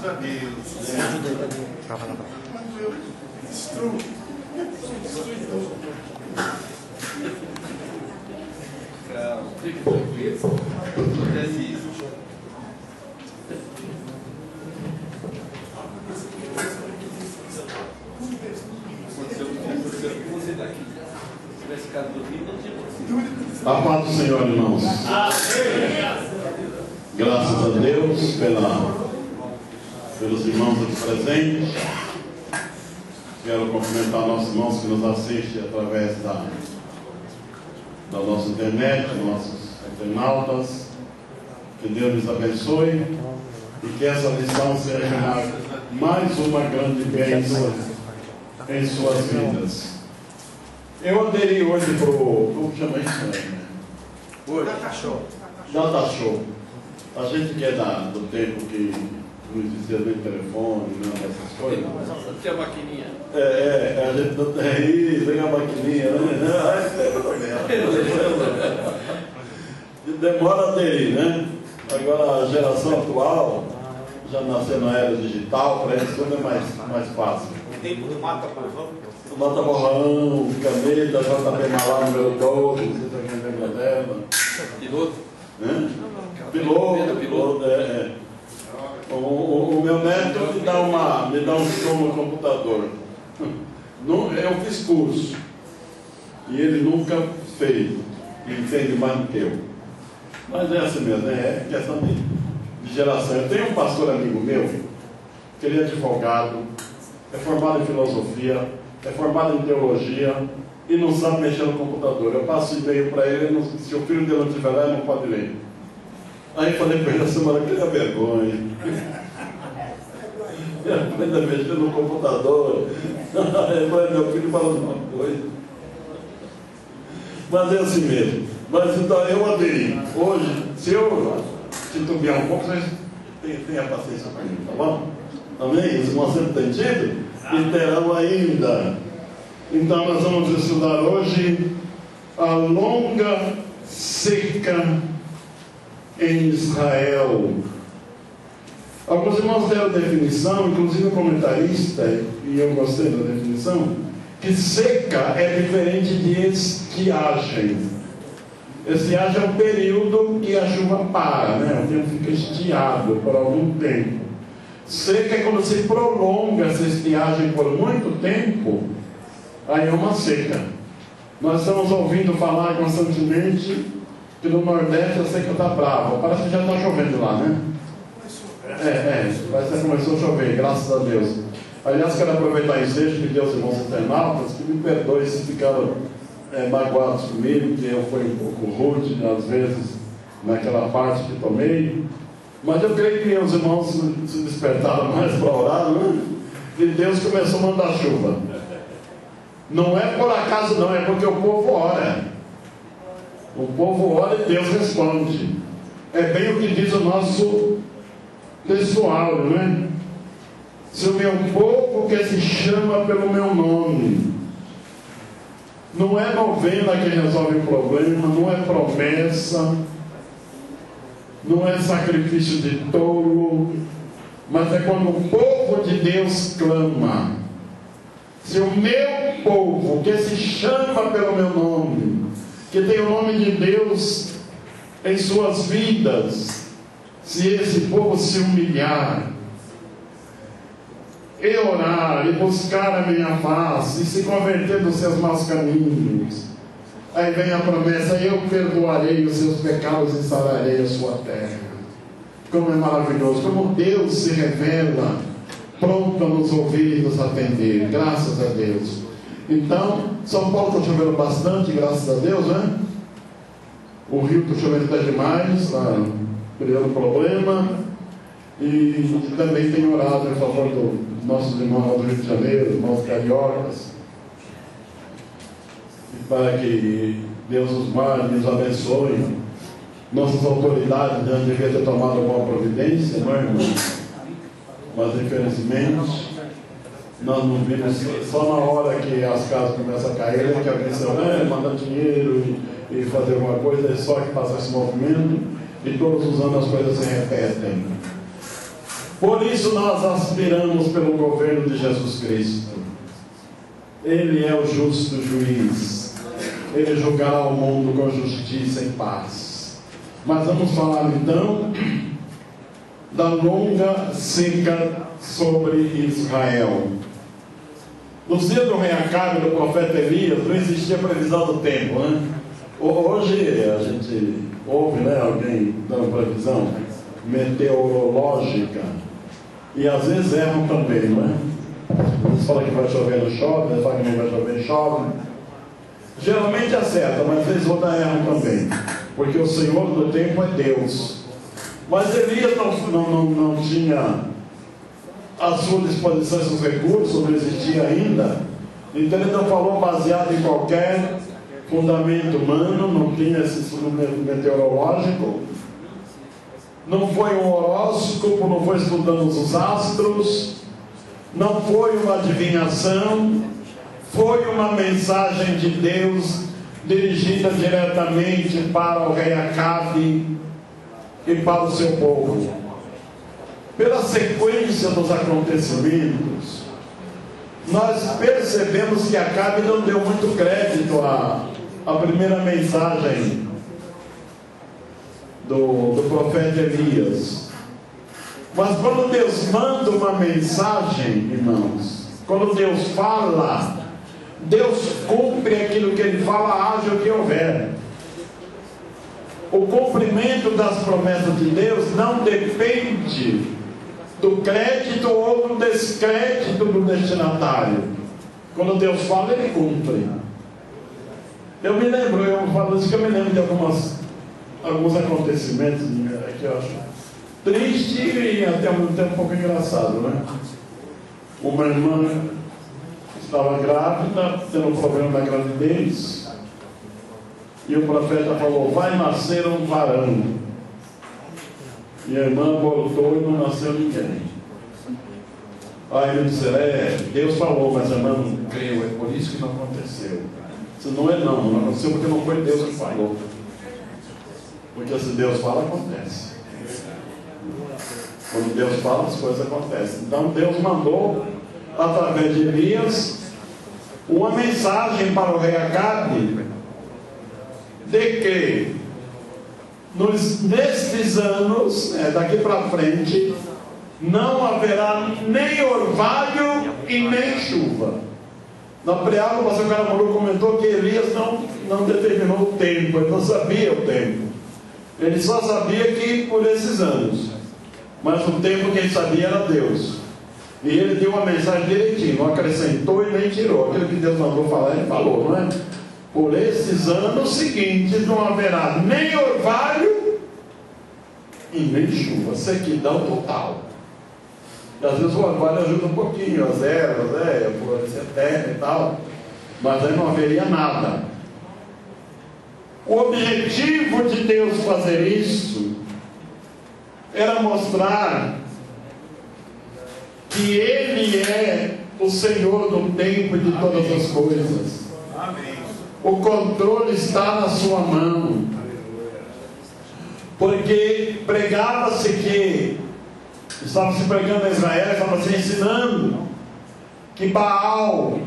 Graças a Deus. Fique tranquilo. Acontece isso. Você daqui. Se tivesse ficado dormindo, não tinha acontecido. A paz do Senhor, irmãos. Graças a Deus pelos irmãos aqui presentes. Quero cumprimentar nossos irmãos que nos assistem através da nossa internet, nossos internautas. Que Deus nos abençoe e que essa lição seja mais uma grande bênção em suas vidas. Eu aderi hoje para o... Como chama isso, né? Data Show. Data Show. A gente que é do tempo que não existia nem telefone, não, essas coisas. Não tinha maquininha. A gente não tem isso, vem a maquininha, né? Demora a aderir, né? Agora a geração atual já nasceu na era digital, para eles tudo é mais fácil. O tempo do mata-borrão. Mata-borrão, caneta, JP Malá número 12, não sei se alguém lembra dela. Piloto? Piloto. O meu neto me dá um show no computador. Eu fiz curso. E ele nunca fez. E entende mais do que eu. Mas é assim mesmo, é questão de geração. Eu tenho um pastor amigo meu, que ele é advogado, é formado em filosofia, é formado em teologia e não sabe mexer no computador. Eu passo e-mail para ele, se o filho dele não estiver lá, ele não pode ler. Aí falei para ele essa semana, que é vergonha. Ele aprende a mexer no computador. Aí meu filho fala uma coisa. Mas é assim mesmo. Mas então eu aderi. Hoje, se eu titubear um pouco, vocês tenham paciência para mim, tá bom? Amém? Os irmãos sempre têm tido e terão ainda. Então nós vamos estudar hoje a longa seca em Israel. Alguns irmãos deram definição, inclusive o comentarista, e eu gostei da definição, que seca é diferente de estiagem. Estiagem é um período que a chuva para, né? O tempo fica estiado por algum tempo. Seca é quando se prolonga essa estiagem por muito tempo, aí é uma seca. Nós estamos ouvindo falar constantemente que no Nordeste a seca está brava. Parece que já está chovendo lá, né? Parece que começou a chover, graças a Deus. Aliás, quero aproveitar esse ensejo e pedir aos irmãos internautas que me perdoem se ficaram magoados comigo, que eu fui um pouco rude, às vezes, naquela parte que tomei. Mas eu creio que os irmãos se despertaram mais para orar, né? E Deus começou a mandar chuva. Não é por acaso não, é porque o povo ora. O povo ora e Deus responde. É bem o que diz o nosso pessoal, não é? Se o meu povo que se chama pelo meu nome. Não é novena que resolve o problema, não é promessa, não é sacrifício de tolo, mas é quando o povo de Deus clama. Se o meu povo que se chama pelo meu nome, que tem o nome de Deus em suas vidas, se esse povo se humilhar e orar e buscar a minha face e se converter dos seus maus caminhos, aí vem a promessa: eu perdoarei os seus pecados e sararei a sua terra. Como é maravilhoso, como Deus se revela pronto a nos ouvir e nos atender, graças a Deus. Então, São Paulo está chovendo bastante, graças a Deus, né? O rio está chovendo até demais, está criando problema. E também tem orado em favor dos nossos irmãos lá do Rio de Janeiro, irmãos cariocas, e para que Deus os guarde, nos abençoe. Nossas autoridades já deviam ter tomado alguma providência, não é, irmão? Mas infelizmente nós não vimos. Só na hora que as casas começam a cair, que alguém se manda dinheiro e fazer alguma coisa, é só que passa esse movimento, e todos os anos as coisas se repetem. Por isso nós aspiramos pelo governo de Jesus Cristo. Ele é o justo juiz. Ele julgará o mundo com justiça e paz. Mas vamos falar então da longa seca sobre Israel. Nos dias do rei Acabe e do profeta Elias não existia previsão do tempo, né? Hoje a gente ouve, né, alguém dando previsão meteorológica, e às vezes erram também, não é? Eles falam que vai chover, não chove, eles falam que não vai chover, chove. Geralmente acerta, mas às vezes outras erram também, porque o Senhor do tempo é Deus. Mas Elias não tinha à sua disposição esses recursos, não existia ainda, então ele não falou baseado em qualquer fundamento humano, não tinha esse fundamento meteorológico, não foi um horóscopo, não foi estudando os astros, não foi uma adivinhação, foi uma mensagem de Deus dirigida diretamente para o rei Acabe e para o seu povo. Pela sequência dos acontecimentos, nós percebemos que Acabe não deu muito crédito à primeira mensagem do profeta Elias. Mas quando Deus manda uma mensagem, irmãos, quando Deus fala, Deus cumpre aquilo que Ele fala, haja o que houver. O cumprimento das promessas de Deus não depende do crédito ou do descrédito do destinatário. Quando Deus fala, Ele cumpre. Eu falo isso que eu me lembro de alguns acontecimentos que eu acho triste e até ao mesmo tempo um pouco engraçado, né? Uma irmã estava grávida, tendo um problema na gravidez, e o profeta falou: vai nascer um varão. E a irmã voltou e não nasceu ninguém. Aí ele disse: Deus falou, mas a irmã não creu, é por isso que não aconteceu. Se não é não aconteceu porque não foi Deus que falou. Porque se Deus fala, acontece. Quando Deus fala, as coisas acontecem. Então Deus mandou, através de Elias, uma mensagem para o rei Acabe, de que nestes anos, daqui para frente, não haverá nem orvalho e nem chuva. Na preágua, o pastor Caramuru comentou que Elias não determinou o tempo, ele não sabia o tempo. Ele só sabia que por esses anos. Mas o tempo que ele sabia era Deus. E ele deu uma mensagem direitinho, não acrescentou e nem tirou. Aquilo que Deus mandou falar, ele falou, não é? Por esses anos seguintes não haverá nem orvalho e nem chuva, sequidão total. E às vezes o orvalho ajuda um pouquinho, as ervas, florescer terra e tal, mas aí não haveria nada. O objetivo de Deus fazer isso era mostrar que Ele é o Senhor do tempo e de todas as coisas. Amém. O controle está na sua mão. Porque pregava-se que estava se pregando a Israel, estava se ensinando que Baal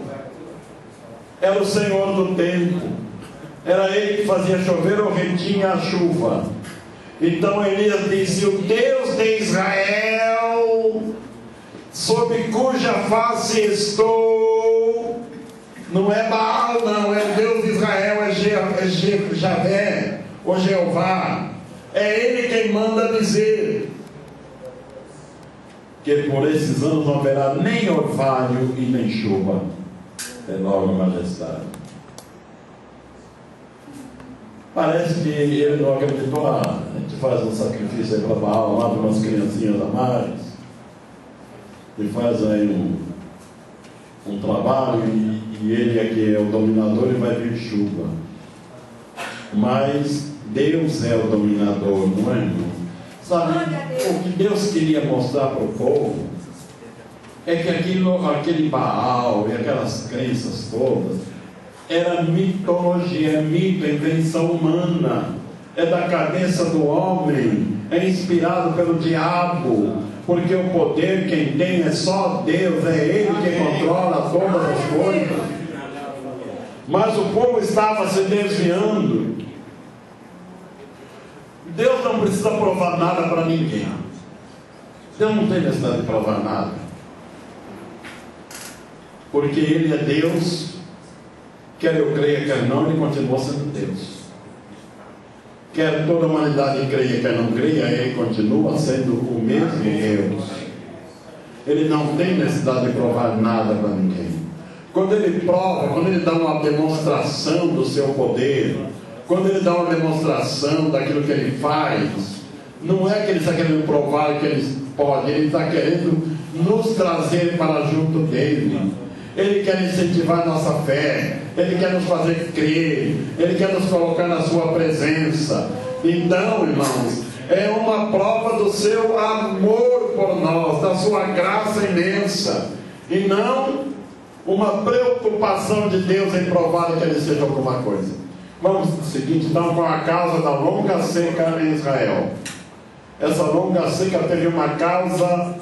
era o Senhor do tempo, era ele que fazia chover ou retinha a chuva. Então Elias disse: o Deus de Israel, sob cuja face estou, não é Baal não, é o Deus de Israel, é Javé, ou Jeová. É Ele quem manda dizer que por esses anos não haverá nem orvalho e nem chuva. Enorme majestade. Parece que ele não acreditou. A gente faz um sacrifício aí para Baal, lá para umas criancinhas a mais, e faz aí um trabalho, e ele aqui é o dominador e vai vir chuva. Mas Deus é o dominador, não é, irmão? Sabe, o que Deus queria mostrar para o povo é que aquele Baal e aquelas crenças todas era mitologia, é mito, é invenção humana, é da cabeça do homem, é inspirado pelo diabo, porque o poder quem tem é só Deus, é Ele que controla todas as coisas. Mas o povo estava se desviando. Deus não precisa provar nada para ninguém. Deus não tem necessidade de provar nada, porque Ele é Deus. Quer eu creia, quer não, Ele continua sendo Deus. Quer toda a humanidade creia, quer não creia, Ele continua sendo o mesmo Deus. Ele não tem necessidade de provar nada para ninguém. Quando Ele prova, quando Ele dá uma demonstração do seu poder, quando Ele dá uma demonstração daquilo que Ele faz, não é que Ele está querendo provar que Ele pode, Ele está querendo nos trazer para junto dEle. Ele quer incentivar nossa fé, Ele quer nos fazer crer, Ele quer nos colocar na sua presença. Então, irmãos, é uma prova do seu amor por nós, da sua graça imensa, e não uma preocupação de Deus em provar que Ele seja alguma coisa. Vamos ao seguinte, então, com a causa da longa seca em Israel. Essa longa seca teve uma causa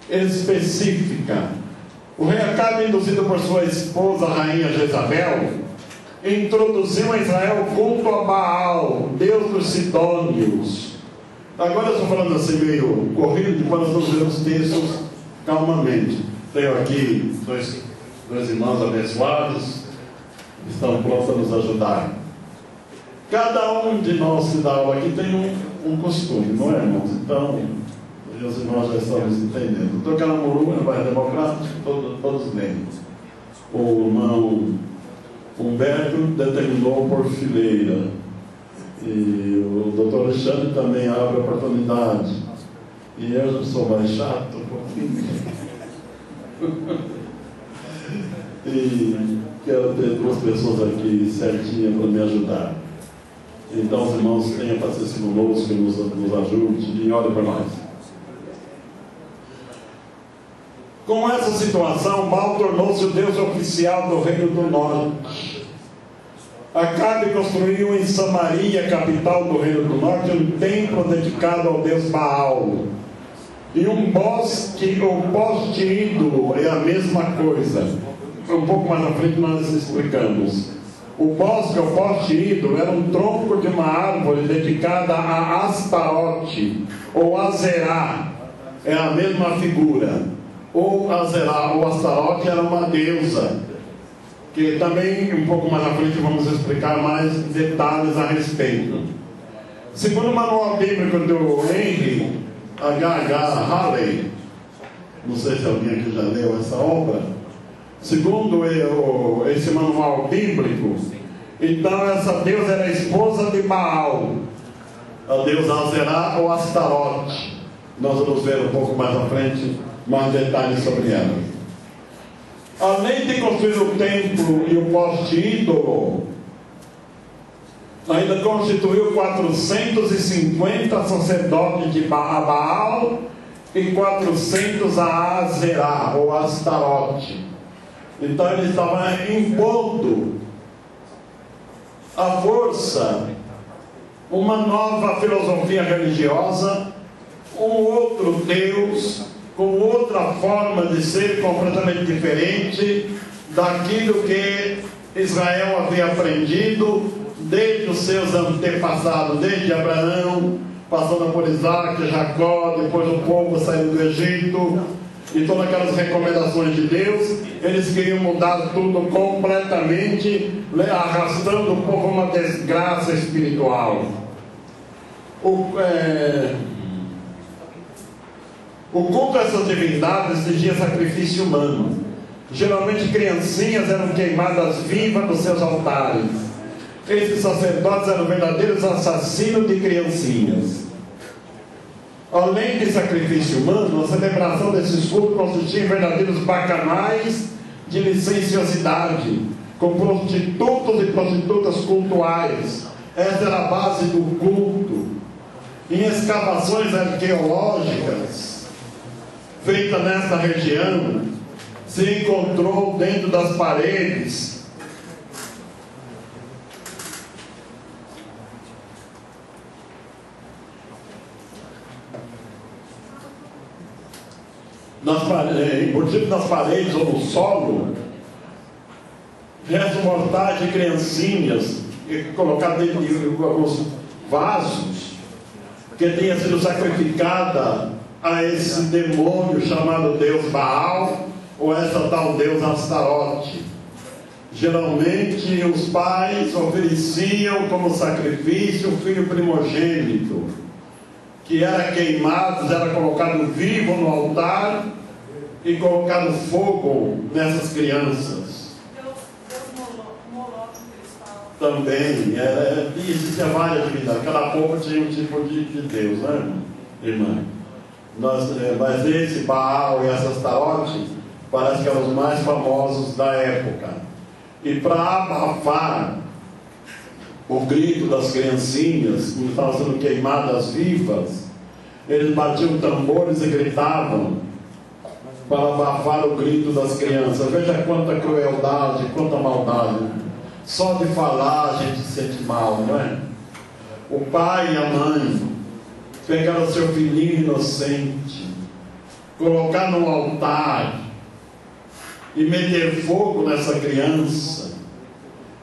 específica. O rei Acabe, induzido por sua esposa, a rainha Jezabel, introduziu a Israel o culto a Baal, deus dos sidônios. Agora eu estou falando assim meio corrido, depois nós vamos ler os textos calmamente. Tenho aqui dois irmãos abençoados, estão prontos a nos ajudar. Cada um de nós que dá aula aqui tem um costume, não é, irmãos? Então, os irmãos já estão entendendo. O Dr. Caramuru, no bairro Democrático, todos leem. O irmão Humberto determinou por fileira. E o Dr. Alexandre também abre a oportunidade. E eu já sou mais chato um pouquinho. E quero ter duas pessoas aqui certinhas para me ajudar. Então, os irmãos tenham paciência conosco, que nos ajude e olhem para nós. Com essa situação, Baal tornou-se o deus oficial do reino do norte. Acabe construiu em Samaria, capital do reino do norte, um templo dedicado ao deus Baal. E um poste ídolo é a mesma coisa. Um pouco mais à frente nós explicamos. O poste ídolo era um tronco de uma árvore dedicada a Astarote, ou Azerá, é a mesma figura. Ou Azerá, ou Astarote era uma deusa, que também um pouco mais à frente vamos explicar mais detalhes a respeito. Segundo o manual bíblico do Henry H.H. Halley, não sei se alguém aqui já leu essa obra, segundo esse manual bíblico, então essa deusa era a esposa de Baal, a deusa Azerá ou Astarote. Nós vamos ver um pouco mais à frente mais detalhes sobre ela. Além de construir o templo e o poste ídolo, ainda constituiu 450 sacerdotes de Baal e 400 a Azerá ou Astarote. Então ele estava impondo à força uma nova filosofia religiosa, um outro Deus, com outra forma de ser completamente diferente daquilo que Israel havia aprendido desde os seus antepassados, desde Abraão, passando por Isaac, Jacó, depois o povo saindo do Egito, e todas aquelas recomendações de Deus. Eles queriam mudar tudo completamente, arrastando o povo a uma desgraça espiritual. O culto a essas divindades exigia sacrifício humano. Geralmente criancinhas eram queimadas vivas nos seus altares. Esses sacerdotes eram verdadeiros assassinos de criancinhas. Além de sacrifício humano, a celebração desses cultos consistia em verdadeiros bacanais de licenciosidade, com prostitutos e prostitutas cultuais. Essa era a base do culto. Em escavações arqueológicas feita nesta região, se encontrou dentro das paredes embutido nas paredes ou no solo, restos mortais de criancinhas colocadas dentro de alguns vasos, que tenha sido sacrificada a esse demônio chamado Deus Baal, ou essa tal Deus Astarote. Geralmente os pais ofereciam como sacrifício o filho primogênito, que era queimado, era colocado vivo no altar e colocado fogo nessas crianças. Também, existia várias divindades, cada povo tinha um tipo de Deus, né, irmã? Mas esse Baal e essa Astarote parece que eram os mais famosos da época. E para abafar o grito das criancinhas, que estavam sendo queimadas vivas, eles batiam tambores e gritavam para abafar o grito das crianças. Veja quanta crueldade, quanta maldade. Só de falar a gente se sente mal, não é? O pai e a mãe pegaram seu filhinho inocente, colocar no altar e meter fogo nessa criança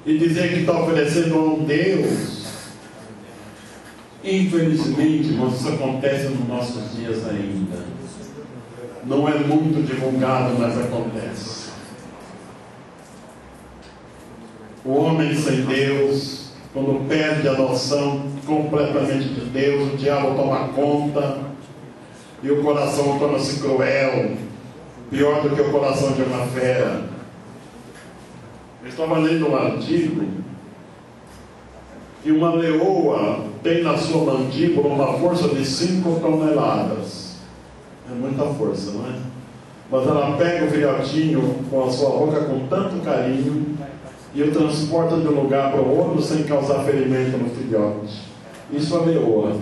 e dizer que está oferecendo a um Deus. Infelizmente, irmãos, isso acontece nos nossos dias ainda. Não é muito divulgado, mas acontece. O homem sem Deus, quando perde a noção completamente de Deus, o diabo toma conta e o coração torna-se cruel, pior do que o coração de uma fera. Eu estava lendo um artigo que uma leoa tem na sua mandíbula uma força de 5 toneladas. É muita força, não é? Mas ela pega o filhotinho com a sua boca com tanto carinho e o transporta de um lugar para o outro sem causar ferimento no filhote. Isso é a leoa.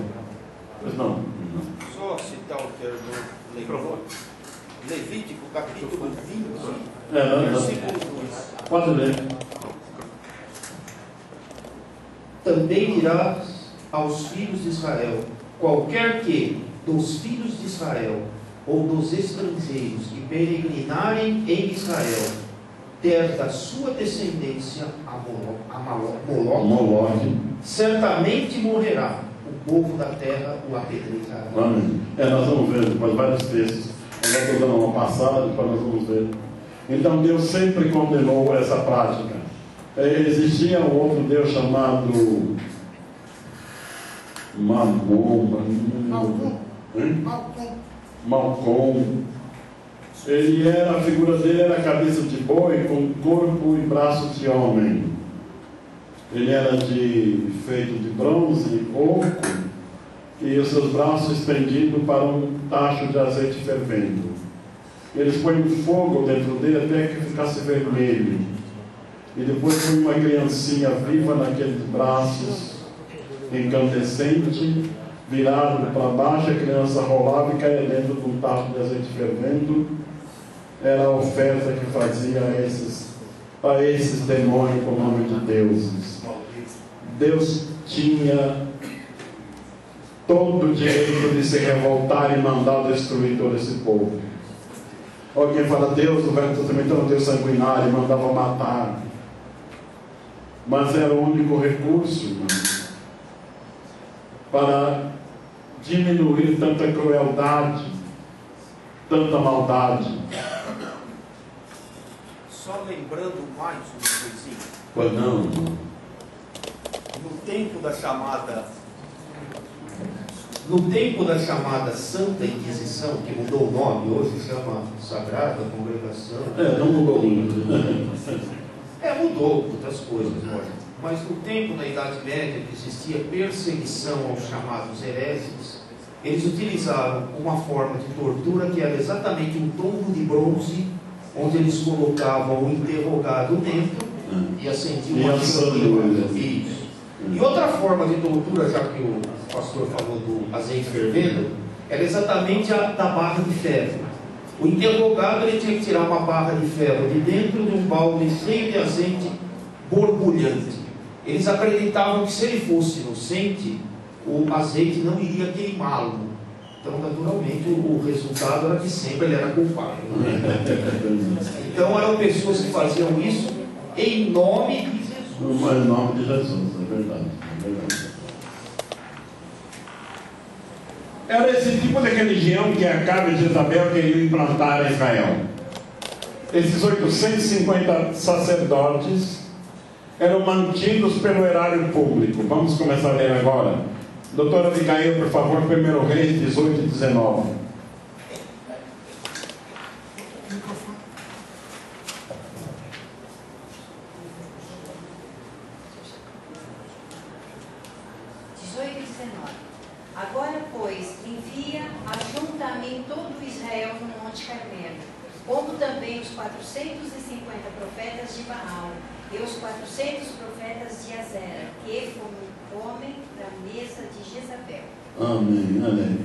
Mas não. Só citar o termo Levítico, capítulo 20, versículo 2. Pode ler. Também dirás aos filhos de Israel: qualquer que dos filhos de Israel ou dos estrangeiros que peregrinarem em Israel der da sua descendência a Moloque, certamente morrerá. O povo da terra o apedrejará. Amém. Nós vamos ver depois vários textos. Eu estou dando uma passada, depois nós vamos ver. Então Deus sempre condenou essa prática. Existia um outro Deus chamado Malcom. A figura dele era cabeça de boi com corpo e braços de homem. Ele era feito de bronze e oco, e os seus braços estendidos para um tacho de azeite fervendo. Eles põem fogo dentro dele até que ficasse vermelho. E depois põe uma criancinha viva naqueles braços incandescente, virado para baixo, a criança rolava e caía dentro de um tacho de azeite fervendo. Era a oferta que fazia a esses demônios com o nome de deuses. Deus tinha todo o direito de se revoltar e mandar destruir todo esse povo. Alguém fala, Deus no Velho Testamento era um Deus sanguinário, mandava matar. Mas era o único recurso, irmão, para diminuir tanta crueldade, tanta maldade. Só lembrando mais uma coisinha. Pois não. No tempo da chamada Santa Inquisição, que mudou o nome, hoje se chama Sagrada Congregação. Não mudou muito. Mudou outras coisas, lógico. Mas no tempo da Idade Média, que existia perseguição aos chamados hereges, eles utilizaram uma forma de tortura que era exatamente um tombo de bronze, onde eles colocavam o interrogado dentro e acendiam uma chama. Isso. E outra forma de tortura, já que o pastor falou do azeite fervendo, era exatamente a da barra de ferro. O interrogado ele tinha que tirar uma barra de ferro de dentro de um balde cheio de azeite borbulhante. Eles acreditavam que se ele fosse inocente, o azeite não iria queimá-lo. Então, naturalmente, o resultado era que sempre ele era culpado. Então, eram pessoas que faziam isso em nome de Jesus. Em nome de Jesus, é verdade. Era esse tipo de religião que Acabe e Jezabel queriam implantar em Israel. Esses 850 sacerdotes eram mantidos pelo erário público. Vamos começar a ler agora. Doutora Abigail, por favor, 1 Reis 18 e 19. Agora, pois, envia, ajunta a mim todo Israel no Monte Carmelo, como também os 450 profetas de Baal e os 400 profetas de Azera, que comem da mesa de Jezabel. Amém, amém.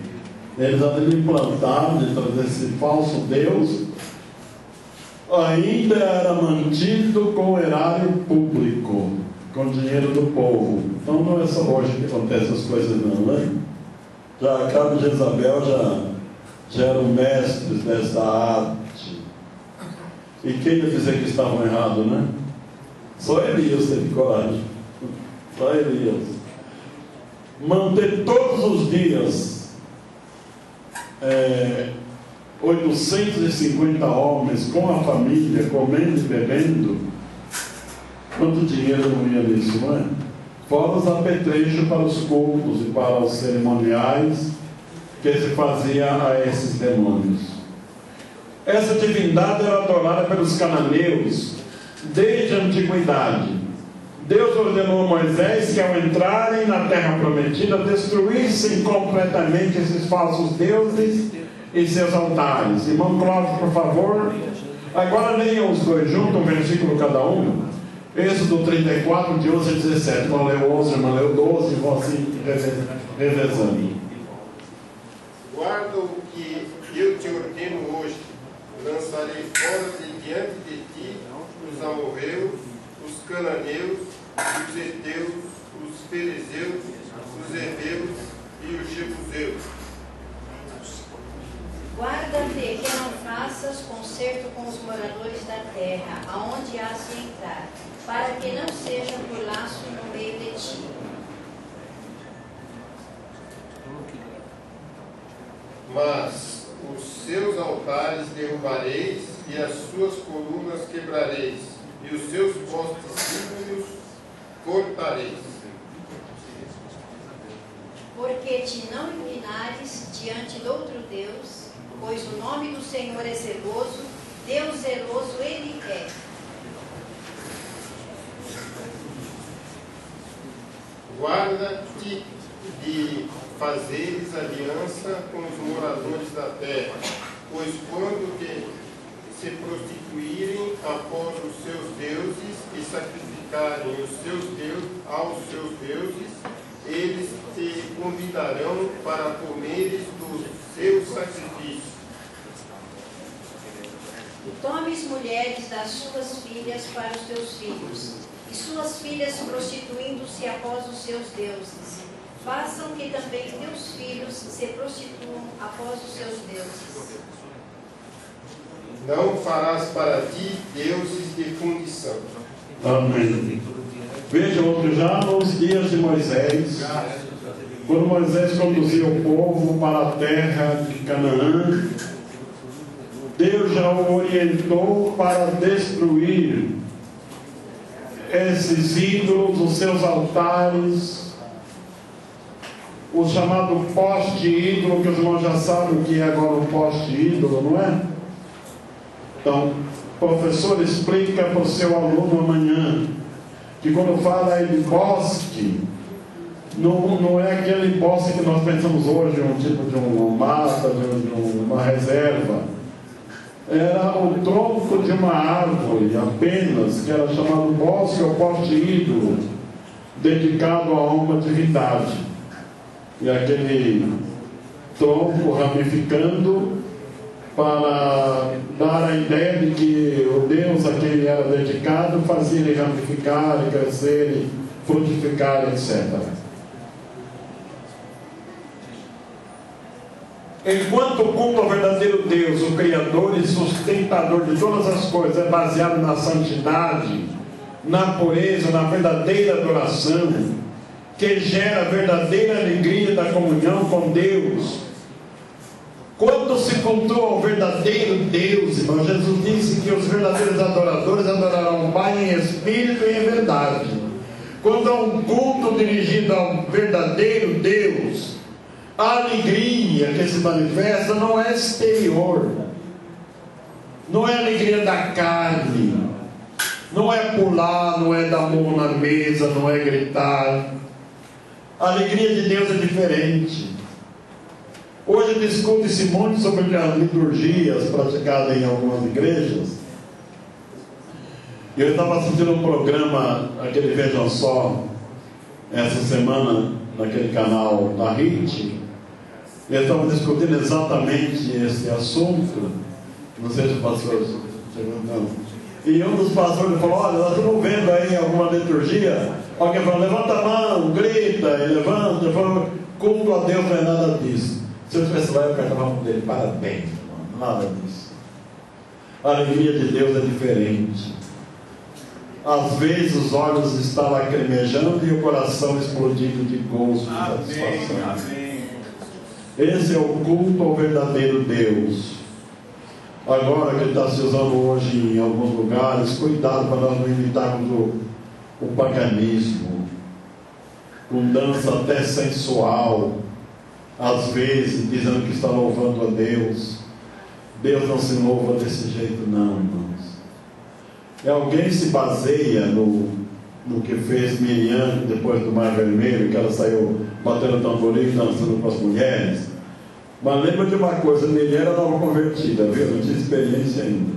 Eles haviam implantado de trazer esse falso Deus, ainda era mantido com o erário público, com o dinheiro do povo. Então não é só hoje que acontecem essas coisas não, né? Já Acabe e Jezabel já eram mestres dessa arte. E quem ia dizer que estavam errados, né? Só Elias teve coragem. Só Elias. Manter todos os dias 850 homens com a família, comendo e bebendo, quanto dinheiro não ia nisso, não é? Fora os apetrechos para os cultos e para os cerimoniais que se fazia a esses demônios. Essa divindade era adorada pelos cananeus desde a antiguidade. Deus ordenou a Moisés que, ao entrarem na terra prometida, destruíssem completamente esses falsos deuses e seus altares. Irmão Cláudio, por favor, agora leiam os dois juntos, um versículo cada um. Êxodo 34, de 11 a 17. Irmão leu 11, irmão leu 12, e vão assim revezando. Guarda o que eu te ordeno hoje. Lançarei fora de diante de ti os amorreus, os cananeus, os heteus, os ferezeus, os heveus e os jebuseus. Guarda-te que não faças concerto com os moradores da terra, aonde has de entrar, para que não seja por laço no meio de ti. Mas os seus altares derrubareis e as suas colunas quebrareis, e os seus postes ídolos cortareis. Porque te não inclinares diante de outro Deus, pois o nome do Senhor é zeloso, Deus zeloso Ele é. Guarda-te de fazeres aliança com os moradores da terra, pois quando se prostituírem após os seus deuses e sacrificarem os seus deuses aos seus deuses, eles te convidarão para comeres dos seus sacrifícios. E tomes mulheres das suas filhas para os teus filhos, e suas filhas prostituindo-se após os seus deuses. Façam que também teus filhos se prostituam após os seus deuses. Não farás para ti deuses de fundição. Amém. Vejam que já nos dias de Moisés, quando Moisés conduzia o povo para a terra de Canaã, Deus já o orientou para destruir esses ídolos, os seus altares, o chamado poste ídolo, que os irmãos já sabem o que é agora o poste ídolo, não é? Então, o professor explica para o seu aluno amanhã que quando fala aí de bosque, não é aquele bosque que nós pensamos hoje, um tipo de uma mata, de uma reserva. Era o tronco de uma árvore apenas, que era chamado bosque ou poste ídolo, dedicado a uma divindade. E aquele tronco ramificando para dar a ideia de que o Deus a quem ele era dedicado fazia ele ramificar, crescer, frutificar, etc. Enquanto o culto ao verdadeiro Deus, o Criador e sustentador de todas as coisas, é baseado na santidade, na pureza, na verdadeira adoração, que gera a verdadeira alegria da comunhão com Deus. Quando se cultua ao verdadeiro Deus, irmão, Jesus disse que os verdadeiros adoradores adorarão o Pai em espírito e em verdade. Quando há um culto dirigido ao verdadeiro Deus, a alegria que se manifesta não é exterior, não é alegria da carne, não é pular, não é dar mão na mesa, não é gritar. A alegria de Deus é diferente. Hoje discute-se muito sobre as liturgias praticadas em algumas igrejas. Eu estava assistindo um programa, aquele Vejam Só, essa semana, naquele canal da RIT. Eles estavam discutindo exatamente esse assunto. Não sei se o pastor chegou, não. E um dos pastores falou: olha, nós estamos vendo aí em alguma liturgia, alguém falou, levanta a mão, grita, e levanta, falou, culto a Deus não é nada disso. Se eu estivesse lá, eu cantava com ele, parabéns, irmão, nada disso. A alegria de Deus é diferente. Às vezes os olhos estão lacrimejando e o coração explodindo de gozo e satisfação. Amém. Esse é o culto ao verdadeiro Deus. Agora que está se usando hoje em alguns lugares, cuidado para nós não imitarmos o paganismo, com dança até sensual, às vezes dizendo que está louvando a Deus. Deus não se louva desse jeito não, irmãos. Alguém se baseia no que fez Miriam depois do Mar Vermelho, que ela saiu batendo tamborim e dançando com as mulheres. Mas lembra de uma coisa, Miriam era nova convertida, viu? Não tinha experiência ainda.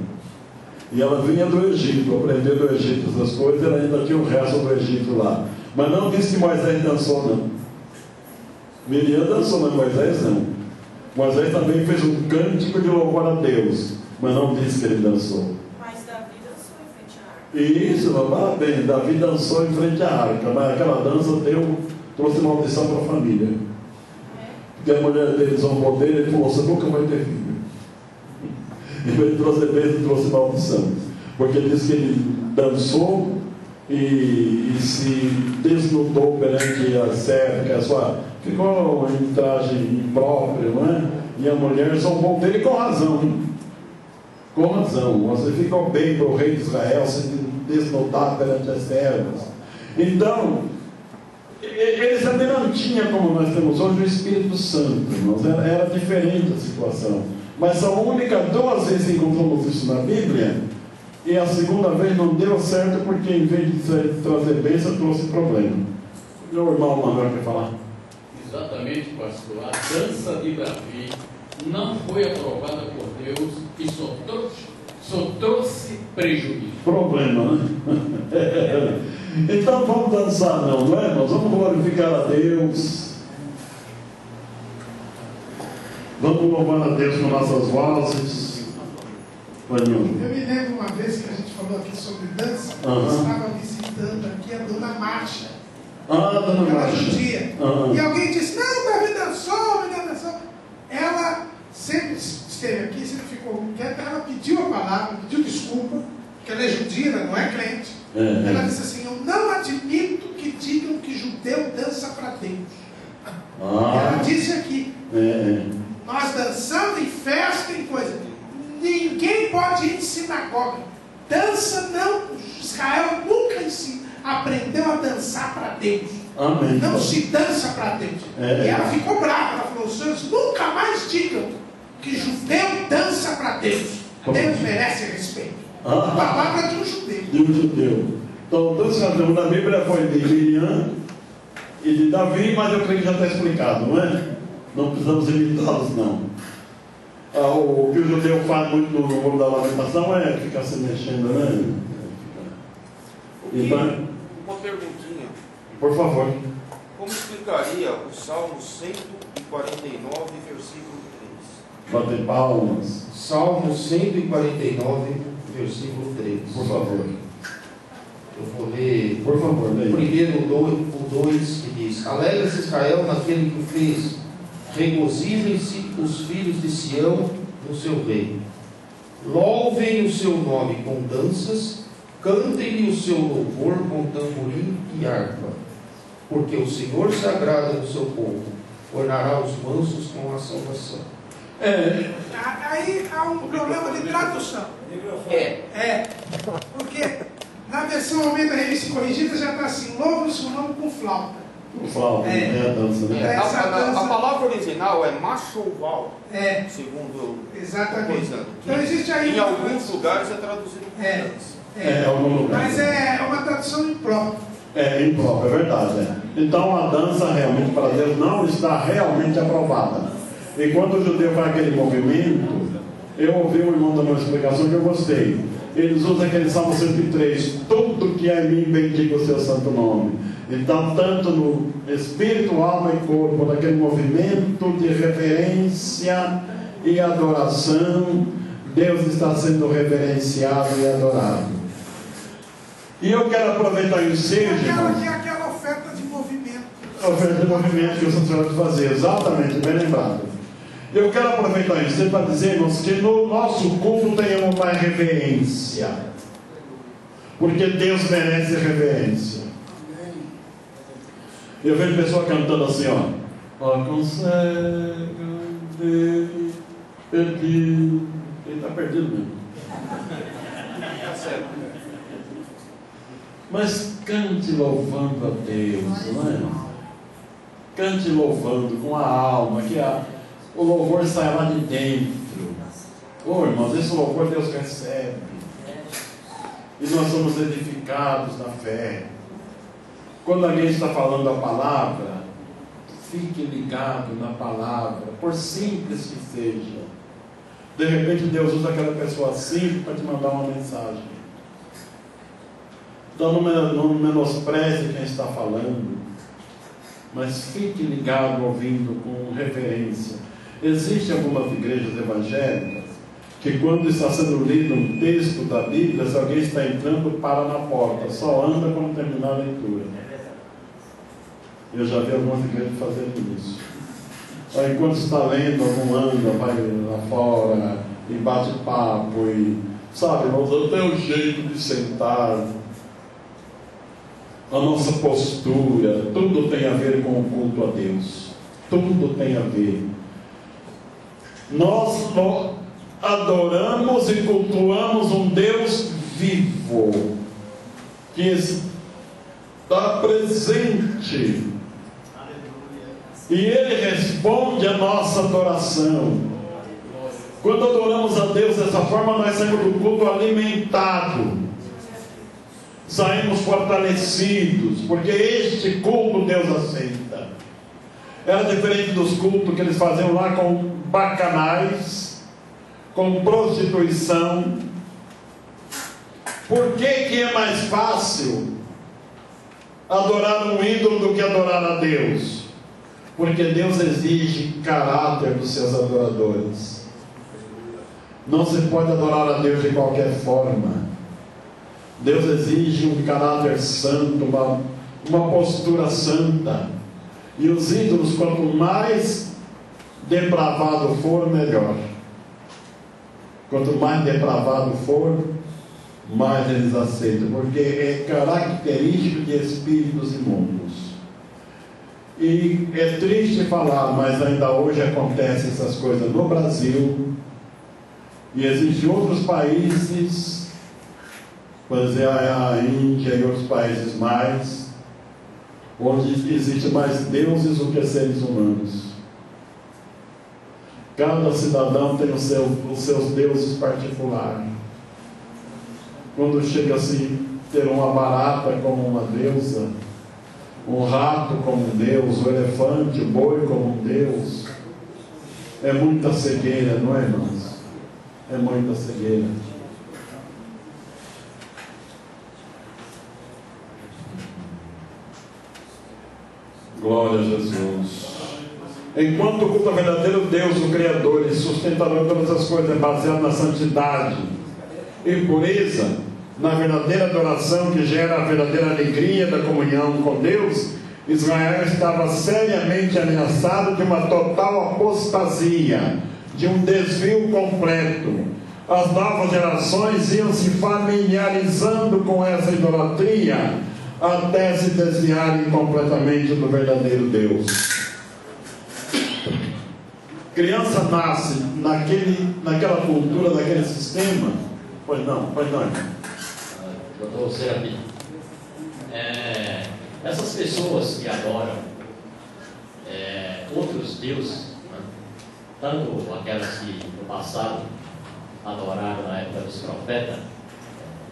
E ela vinha do Egito, aprendeu do Egito essas coisas, ela ainda tinha o resto do Egito lá. Mas não disse que Moisés dançou, não. Miriam dançou, mas Moisés não. Moisés também fez um cântico de louvor a Deus, mas não disse que ele dançou. Mas Davi dançou em frente à arca. Isso, parabéns, Davi dançou em frente à arca, mas aquela dança trouxe maldição para a família. Porque a mulher dele zombou dele, ele falou, você nunca vai ter filho. E ele trouxe bênção, trouxe maldição. Porque ele disse que ele dançou e se desnudou perante a serva, que a sua ficou em traje impróprio, não é? E a mulher zombou dele com razão, hein? Com razão. Você ficou bem para o rei de Israel se desnudar perante as servas. Então, eles também não tinham, como nós temos hoje, o Espírito Santo, irmãos. Era diferente a situação. Mas a única 2 vezes que encontramos isso na Bíblia, e a segunda vez não deu certo, porque em vez de trazer bênção, trouxe problema. Meu irmão Manuel quer falar. Exatamente, pastor. A dança de Davi não foi aprovada por Deus e só trouxe prejuízo. Problema, né? Então vamos dançar, não é? Nós vamos glorificar a Deus. Vamos louvar a Deus com nossas vozes. Eu me lembro uma vez que a gente falou aqui sobre dança. Eu estava visitando aqui a dona Marcha. Dona Marcha. Judia. E alguém disse, não, Davi dançou, ela sempre esteve aqui, sempre ficou quieta, ela pediu a palavra, pediu desculpa, porque ela é judia, ela não é crente. Ela disse assim, eu não admito que digam que judeu dança para Deus. Ela disse aqui, nós dançamos em festa, em coisa. Ninguém pode ir em sinagoga. Dança não, Israel nunca aprendeu a dançar para Deus. Amém. Não se dança para Deus. E ela ficou brava, ela falou, os senhores nunca mais digam que judeu dança para Deus. Deus merece respeito. A palavra de um judeu. De um judeu. Então, dois razões na Bíblia foi de Miriam e de Davi, mas eu creio que já está explicado, não é? Não precisamos imitá-los, não. O que o judeu faz muito no mundo da lamentação é ficar se mexendo, né? Então, uma perguntinha. Por favor. Como explicaria o Salmo 149, versículo 3? Bater palmas. Salmo 149, versículo 3. Por favor. Eu vou ler. Por favor, leia. Primeiro o 2 que diz: Alegra-se Israel naquele que o fez, Regozijem-se os filhos de Sião no seu rei. Louvem o seu nome com danças, cantem-lhe o seu louvor com tamborim e harpa. Porque o Senhor se agrada do seu povo, ornará os mansos com a salvação. Aí há um problema de tradução. Porque na versão Almeida Revista Corrigida já está assim: louve o seu nome com flauta. Flauta, a dança, né? A palavra original é machoval, segundo exatamente. Então existe aí em alguns lugares é traduzido como dança. Mas é uma tradução imprópria. Imprópria, é verdade. Então a dança realmente para Deus não está realmente aprovada. E quando o judeu faz aquele movimento, eu ouvi um irmão dando uma explicação que eu gostei. Eles usam aquele Salmo 103, tudo que é em mim bendiga o seu santo nome. Então, tanto no espírito, alma e corpo, naquele movimento de reverência e adoração, Deus está sendo reverenciado e adorado. E eu quero aproveitar o ensejo. Aquela oferta de movimento. A oferta de movimento que o Santo vai fazer, exatamente, bem lembrado. Eu quero aproveitar isso para dizer, irmãos, que no nosso culto tenhamos mais reverência. Porque Deus merece reverência. Eu vejo pessoa cantando assim, ó consegue dele perdido. Ele está perdido mesmo. Mas cante louvando a Deus, não é? Cante louvando com a alma, que o louvor sai lá de dentro. Irmãos, esse louvor Deus recebe. E nós somos edificados na fé. Quando alguém está falando a palavra, fique ligado na palavra, por simples que seja. De repente Deus usa aquela pessoa simples para te mandar uma mensagem. Então não menospreze quem está falando, mas fique ligado ouvindo com reverência. Existem algumas igrejas evangélicas que quando está sendo lido um texto da Bíblia, se alguém está entrando, para na porta, só anda quando terminar a leitura. Eu já vi algumas igrejas fazendo isso. Aí, enquanto está lendo, algum anda, vai lá fora e bate papo e, sabe, irmãos, até o jeito de sentar, a nossa postura, tudo tem a ver com o culto a Deus. Tudo tem a ver. Nós adoramos e cultuamos um Deus vivo, que está presente. E Ele responde a nossa adoração. Quando adoramos a Deus dessa forma, nós saímos do culto alimentado, saímos fortalecidos, porque este culto Deus aceita. Era diferente dos cultos que eles faziam lá com bacanais, com prostituição. Por que é mais fácil adorar um ídolo do que adorar a Deus? Porque Deus exige caráter dos seus adoradores. Não se pode adorar a Deus de qualquer forma. Deus exige um caráter santo, uma postura santa. E os ídolos, quanto mais depravado for, melhor. Quanto mais depravado for, mais eles aceitam, porque é característico de espíritos imundos. E é triste falar, mas ainda hoje acontecem essas coisas no Brasil, e existem outros países, por exemplo, a Índia e outros países mais, onde existe mais deuses do que seres humanos. Cada cidadão tem os seus deuses particulares. Quando chega assim, ter uma barata como uma deusa, um rato como um deus, o elefante, o boi como um deus, é muita cegueira, não é, irmãos? É muita cegueira. Glória a Jesus. Enquanto o culto ao verdadeiro Deus, o Criador e sustentador de todas as coisas, é baseado na santidade e pureza, na verdadeira adoração que gera a verdadeira alegria da comunhão com Deus, Israel estava seriamente ameaçado de uma total apostasia, de um desvio completo. As novas gerações iam se familiarizando com essa idolatria até se desviarem completamente do verdadeiro Deus. Criança nasce naquela cultura, naquele sistema. Pois não, irmão. Doutor Serafim, essas pessoas que adoram outros deuses, né? Tanto aquelas que no passado adoraram na época dos profetas,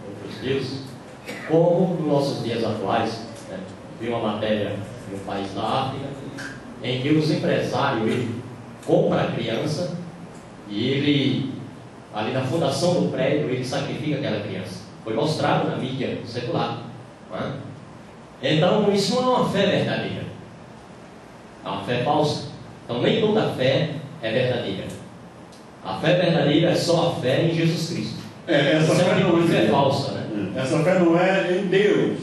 outros deuses, como nos nossos dias atuais, né? Vi uma matéria em um país da África, em que os empresários, ele compra a criança e ele, ali na fundação do prédio, ele sacrifica aquela criança. Foi mostrado na mídia secular, não é? Então isso não é uma fé verdadeira, é uma fé falsa. Então nem toda fé é verdadeira. A fé verdadeira é só a fé em Jesus Cristo. Essa fé não é falsa, né? Essa fé não é em Deus.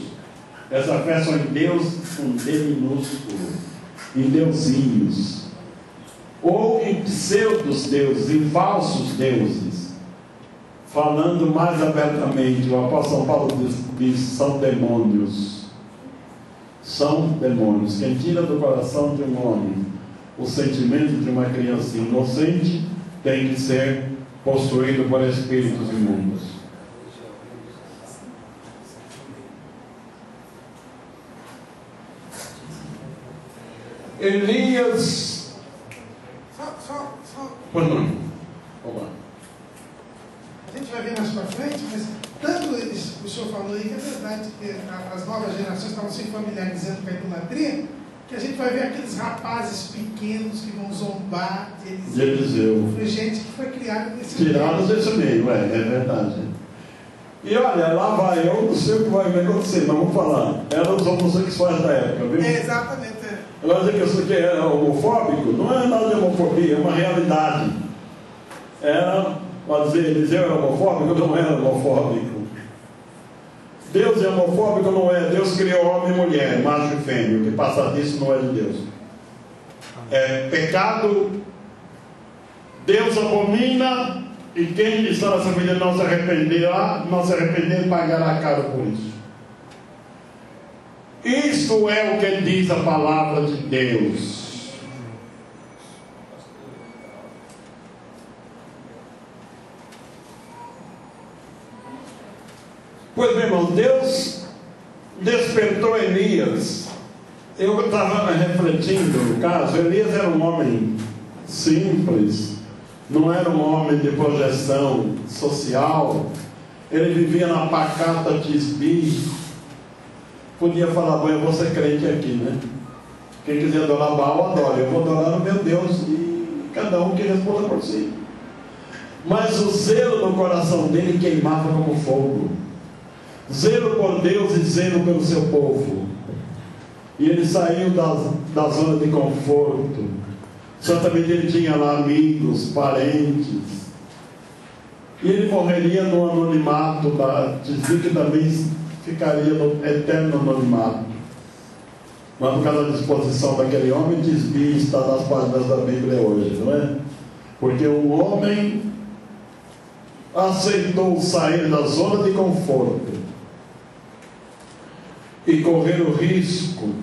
Essa fé é só em Deus com D minúsculo, em deusinhos, ou em pseudos deuses, em falsos deuses. Falando mais abertamente, o apóstolo Paulo diz: são demônios. São demônios. Quem tira do coração de um homem o sentimento de uma criança inocente tem que ser possuído por espíritos imundos. Elias. Pois não. Vamos lá. A gente vai ver mais para frente, mas tanto isso que o senhor falou aí, que é verdade, que as novas gerações estavam se familiarizando com a idolatria, que a gente vai ver aqueles rapazes pequenos que vão zombar de Eliseu. Foi gente que foi criada nesse meio. Tirados desse meio, é verdade. E olha, lá vai eu, não sei o que vai acontecer, mas vamos falar. Eram os homossexuais da época, viu? Exatamente. Ela dizer que isso aqui é homofóbico, não é nada de homofobia, é uma realidade. Pode dizer, Eliseu era homofóbico, não era homofóbico. Deus é homofóbico, não é. Deus criou homem e mulher, macho e fêmea. O que passa disso não é de Deus. É pecado. Deus abomina, e quem está nessa vida não se arrepender, pagará caro por isso. Isso é o que diz a palavra de Deus. Pois bem, irmão, Deus despertou Elias. Eu estava refletindo no caso. Elias era um homem simples, não era um homem de projeção social. Ele vivia na pacata Tisbi. Podia falar: bom, eu vou ser crente aqui, né? Quem quiser adorar Baal, adora. Eu vou adorar o meu Deus, e cada um que responda por si. Mas o zelo no coração dele queimava como fogo. Zelo por Deus e zelo pelo seu povo. E ele saiu da zona de conforto. Certamente ele tinha lá amigos, parentes. E ele morreria no anonimato. Dizia que também ficaria no eterno anonimato. Mas por causa da disposição daquele homem, Tisbi está nas páginas da Bíblia hoje, não é? Porque o homem aceitou sair da zona de conforto e correr o risco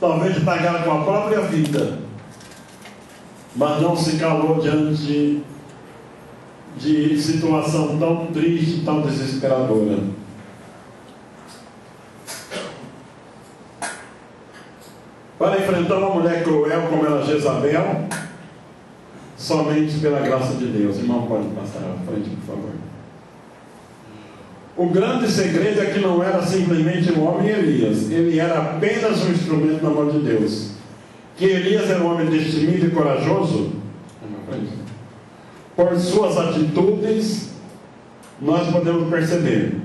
talvez de pagar com a própria vida, mas não se calou diante de situação tão triste, tão desesperadora. Para enfrentar uma mulher cruel como era Jezabel, somente pela graça de Deus. Irmão, pode passar à frente, por favor. O grande segredo é que não era simplesmente o homem Elias. Ele era apenas um instrumento na mão de Deus. Que Elias era um homem destemido e corajoso, por suas atitudes, nós podemos perceber.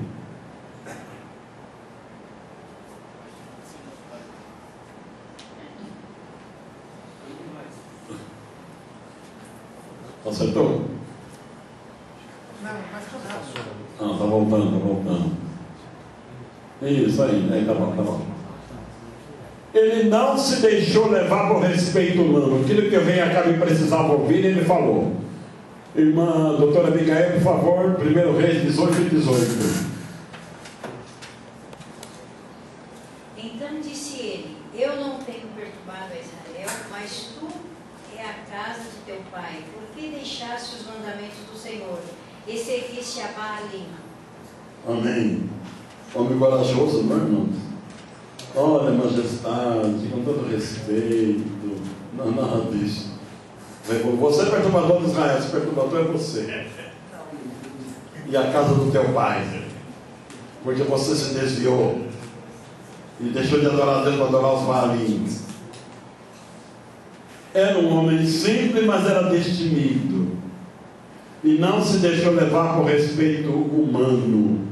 Não, vai ficar rápido. Ah, tá voltando. Isso aí, tá bom. Ele não se deixou levar por respeito humano. Aquilo que eu venho a e precisava ouvir, ele falou. Irmã doutora Abigail, por favor, 1 Reis 18 e 18. Então disse ele: eu não tenho perturbado a Israel, mas tu é a casa de teu pai. Por que deixaste os mandamentos do Senhor e seguiste a Baalim? Amém. Homem corajoso, não, irmãos? Olha, majestade, com todo respeito, não, nada disso. Você é perturbador de Israel, esse perturbador é você. E a casa do teu pai. Porque você se desviou e deixou de adorar a Deus para adorar os Baalins. Era um homem simples, mas era destemido. E não se deixou levar por respeito humano.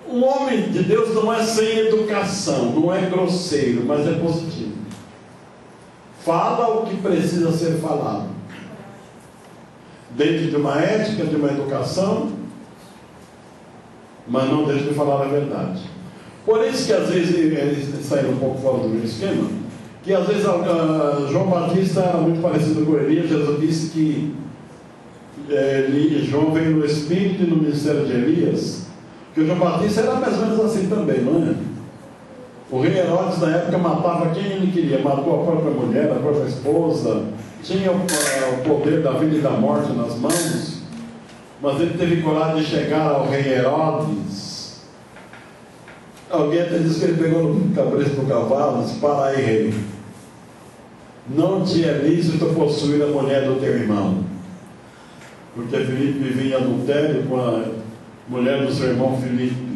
Um homem de Deus não é sem educação, não é grosseiro, mas é positivo. Fala o que precisa ser falado. Dentro de uma ética, de uma educação, mas não deixa de falar a verdade. Por isso que às vezes eles saíram um pouco fora do meu esquema, que às vezes João Batista era muito parecido com Elias. Jesus disse que João veio no espírito e no ministério de Elias. Que o João Batista era mais ou menos assim também, não é? O rei Herodes na época matava quem ele queria, matou a própria mulher, a própria esposa, tinha o poder da vida e da morte nas mãos, mas ele teve coragem de chegar ao rei Herodes. Alguém até disse que ele pegou no cabresto do cavalo e disse: para aí, rei, não te é lícito possuir a mulher do teu irmão, porque Filipe vivia em adultério com a mulher do seu irmão Filipe.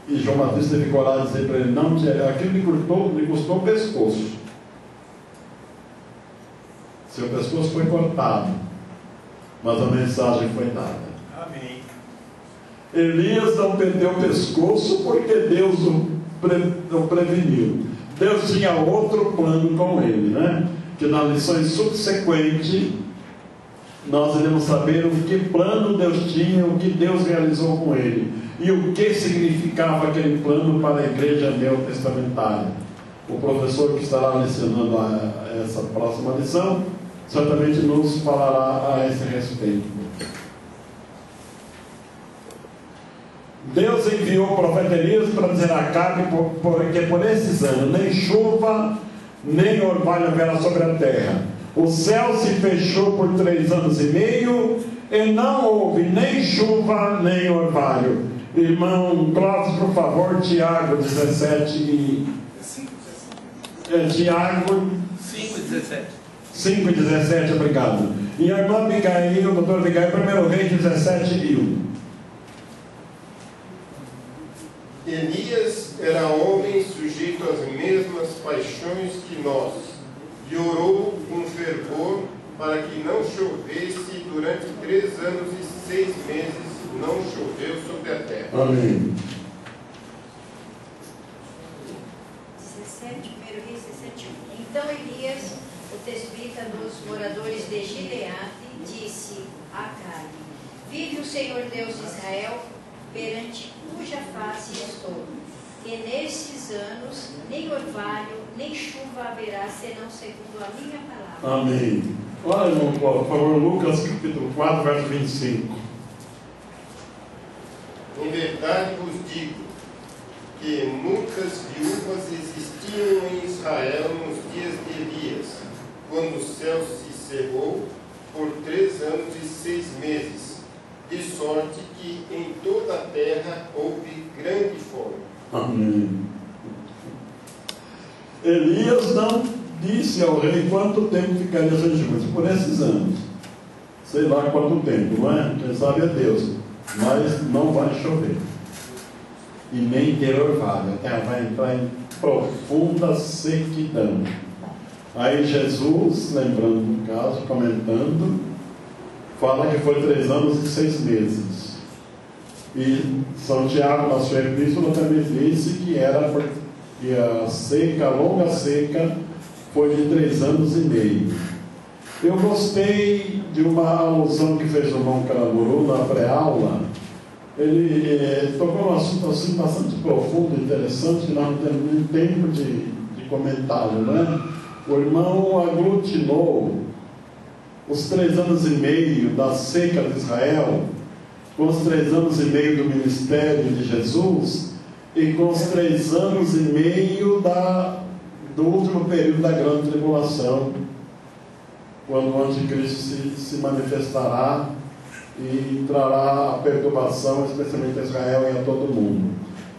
E João Batista teve coragem de dizer para ele: não, aquilo lhe custou o pescoço. Seu pescoço foi cortado, mas a mensagem foi dada. Amém. Elias não perdeu o pescoço porque Deus o preveniu. Deus tinha outro plano com ele, né? Que nas lições subsequentes nós iremos saber o que plano Deus tinha, o que Deus realizou com ele e o que significava aquele plano para a igreja neotestamentária. O professor que estará lecionando essa próxima lição certamente nos falará a esse respeito. Deus enviou o profeta Elias para dizer a Acabe que por esses anos nem chuva nem orvalho haverá sobre a terra. O céu se fechou por 3 anos e meio e não houve nem chuva nem orvalho. Irmão Clóvis, por favor, Tiago 17 Tiago 5:17, obrigado. E a irmã Abigail, doutora Abigail, 1 Reis 17:1. Elias era homem sujeito às mesmas paixões que nós, e orou com fervor para que não chovesse durante 3 anos e 6 meses, não choveu sobre a terra. Amém. 17, 1 Reis 17:1. Então Elias, o tesbita dos moradores de Gileade, disse a Acabe: vive o Senhor Deus de Israel, perante cuja face estou, que nestes anos nem orvalho, nem chuva haverá, senão segundo a minha palavra. Amém. Olha, irmão, por favor, Lucas capítulo 4, verso 25. Em verdade vos digo que muitas viúvas existiam em Israel nos dias de Elias, quando o céu se cerrou por 3 anos e 6 meses, de sorte que em toda a terra houve grande fome. Amém. Elias não disse ao rei quanto tempo ficaria sem chuva, por esses anos. Sei lá quanto tempo, não é? Quem sabe é Deus. Mas não vai chover. E nem ter orvalho. A terra vai entrar em profunda sequidão. Aí Jesus, lembrando do caso, comentando, fala que foi 3 anos e 6 meses. E São Tiago, na sua epístola, também disse que a seca, a longa seca, foi de 3 anos e meio. Eu gostei de uma alusão que fez o irmão Caramuru na pré-aula. Ele tocou num assunto assim bastante profundo e interessante, que nós não temos nem tempo de comentário, né? O irmão aglutinou os 3 anos e meio da seca de Israel, com os 3 anos e meio do ministério de Jesus e com os 3 anos e meio do último período da grande tribulação, quando o anticristo se manifestará e trará a perturbação, especialmente a Israel e a todo mundo.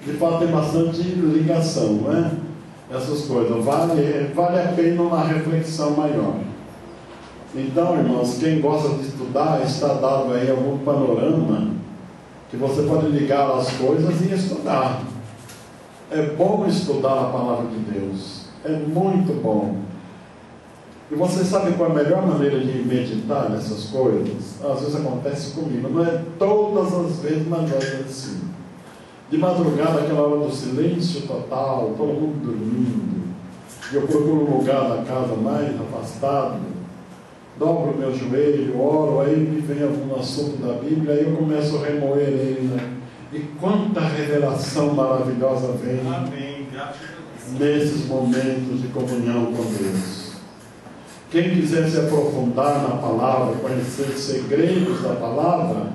De fato, tem bastante ligação, né? Essas coisas. Vale a pena uma reflexão maior. Então, irmãos, quem gosta de estudar, está dado aí algum panorama que você pode ligar as coisas e estudar. É bom estudar a palavra de Deus. É muito bom. E você sabe qual é a melhor maneira de meditar nessas coisas? Às vezes acontece comigo, não é todas as vezes, mas é assim. De madrugada, aquela hora do silêncio total, todo mundo dormindo, e eu procuro um lugar da casa mais afastado, dobro o meu joelho, oro, aí me vem algum assunto da Bíblia, aí eu começo a remoer ele, né? E quanta revelação maravilhosa vem. Amém. Nesses momentos de comunhão com Deus. Quem quiser se aprofundar na palavra, conhecer os segredos da palavra,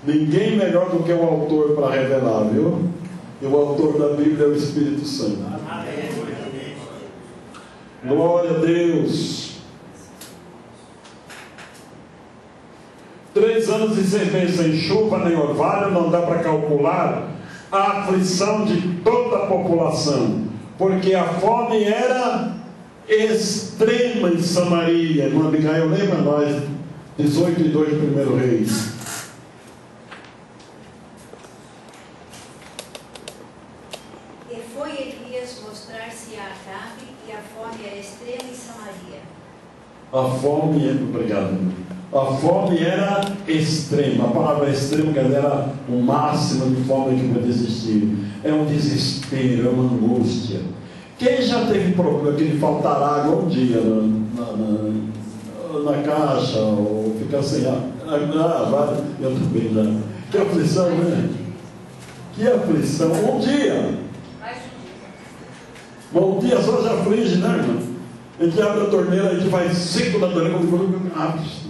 ninguém melhor do que o autor para revelar, viu? E o autor da Bíblia é o Espírito Santo. Glória a Deus. 3 anos e 6 meses sem chuva nem orvalho, não dá para calcular a aflição de toda a população, porque a fome era extrema em Samaria. Irmã Abigail, lembra nós, 18:2 de 1 Reis. E foi Elias mostrar-se a Acabe, e a fome era extrema em Samaria. A fome, obrigado. A fome era extrema. A palavra extrema era o máximo de fome que pode existir. É um desespero, é uma angústia. Quem já teve problema que lhe faltar água um dia na caixa, ou ficar sem água? Eu também já. Que aflição, né? Que aflição. Um dia. Bom, um dia só já aflige, né, irmão? A gente abre a torneira, a gente faz 5 da torneira, quando abre.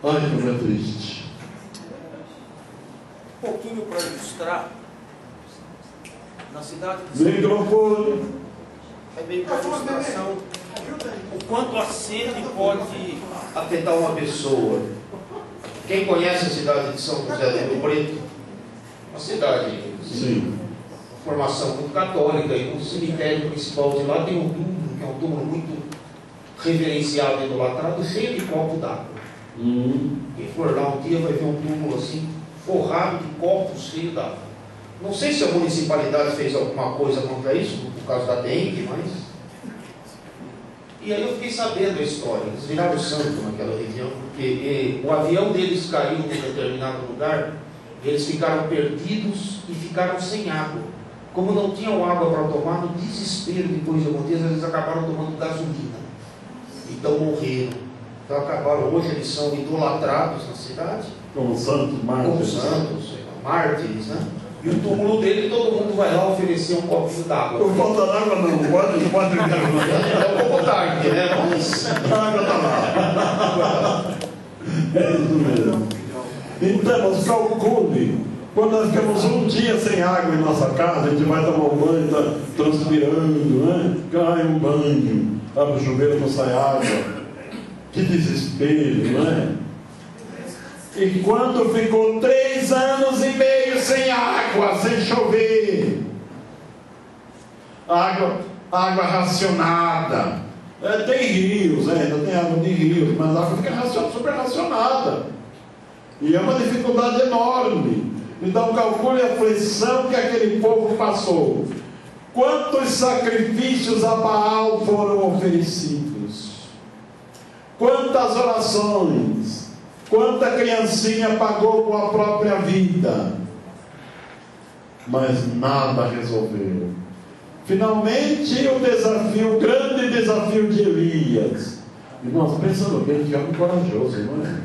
Ai, como é triste. Um pouquinho para ilustrar, na cidade de Microfone. É meio para ilustração o quanto a sede pode afetar uma pessoa. Quem conhece a cidade de São José do Rio Preto? Uma cidade de formação muito católica, e no cemitério principal de lá tem um túmulo, que é um túmulo muito reverenciado e idolatrado, cheio de copo d'água. Quem for lá um dia vai ver um túmulo assim, forrado de copos cheios d'água. Não sei se a municipalidade fez alguma coisa contra isso, por causa da dengue, mas... E aí eu fiquei sabendo a história. Eles viraram santo naquela região, porque o avião deles caiu em determinado lugar, e eles ficaram perdidos e ficaram sem água. Como não tinham água para tomar, no desespero, depois de alguns dias, eles acabaram tomando gasolina. Então morreram. Então acabaram, hoje eles são idolatrados na cidade. Como santos, mártires, né? E o túmulo dele, todo mundo vai lá oferecer um copinho d'água. Não falta água não, pode É um pouco tarde, né? Mas a água está lá. É isso mesmo. Então, calcule, quando nós ficamos um dia sem água em nossa casa, a gente vai tomar um banho, está transpirando, né? Cai um banho, abre o chuveiro, não sai água. Que desespero, não é? E quando ficou 3 anos e meio sem água, sem chover, água racionada, tem rios, ainda tem água de rios, mas a água fica super racionada, e é uma dificuldade enorme. Então calcule a aflição que aquele povo passou. Quantos sacrifícios a Baal foram oferecidos, quantas orações, quanta criancinha pagou com a própria vida, mas nada resolveu. Finalmente o grande desafio de Elias. Irmãos, pensando bem, que homem corajoso, não é?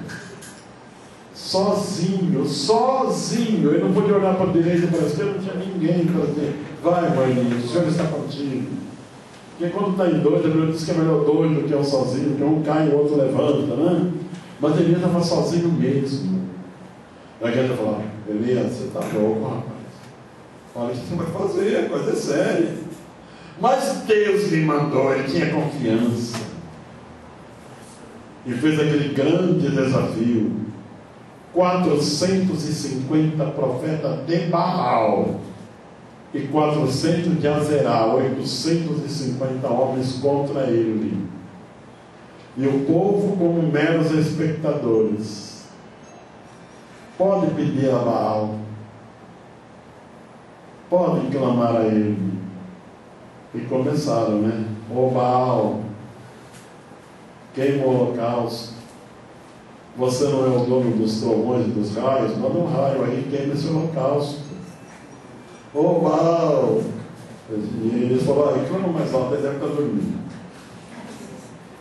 Sozinho, ele não podia olhar para a direita e para a esquerda, não tinha ninguém para dizer, vai, Elias, o Senhor está contigo. Porque quando está em dois, a Bíblia diz que é melhor dois do que um sozinho, porque um cai e o outro levanta, né? Mas Elias estava sozinho mesmo. Aí a gente falava, Elias, você está louco, rapaz. Olha, o que você vai fazer, a coisa é séria. Mas Deus lhe mandou, ele tinha confiança. E fez aquele grande desafio. 450 profetas de Baal e 400 de Azerá, 850 homens contra ele. E o povo como meros espectadores. Pode pedir a Baal, pode clamar a ele. E começaram, né? Ô Baal, queima o holocausto. Você não é o dono dos trovões e dos raios? Manda um raio aí, queima esse holocausto. Ô Baal! E eles falaram, reclama mais alto, ele deve estar dormindo.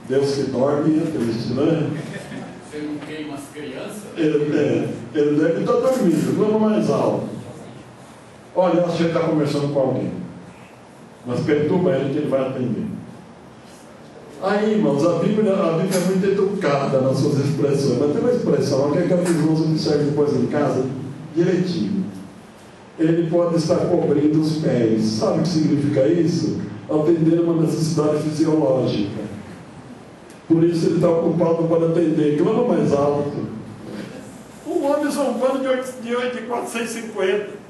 Deus que dorme é triste, né? Você não queima as crianças? Ele deve estar dormindo, reclama mais alto. Olha, eu acho que ele está conversando com alguém. Mas perturba ele que ele vai atender. Aí, irmãos, a Bíblia é muito educada nas suas expressões, mas tem uma expressão que aqueles irmãos observam depois em casa, direitinho. Ele pode estar cobrindo os pés. Sabe o que significa isso? Atender uma necessidade fisiológica. Por isso ele está ocupado para atender. Clama mais alto. Um homem zombando de 450.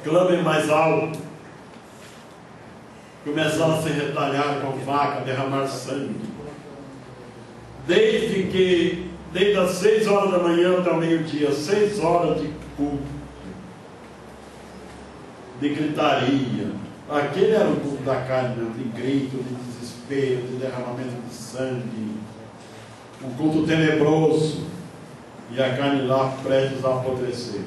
Clamem mais alto. Começaram a se retalhar com faca, derramar sangue. Desde as 6 horas da manhã até o meio-dia, 6 horas de culto, de gritaria. Aquele era o culto da carne, de grito, de desespero, de derramamento de sangue. Um culto tenebroso. E a carne lá prestes a apodrecer.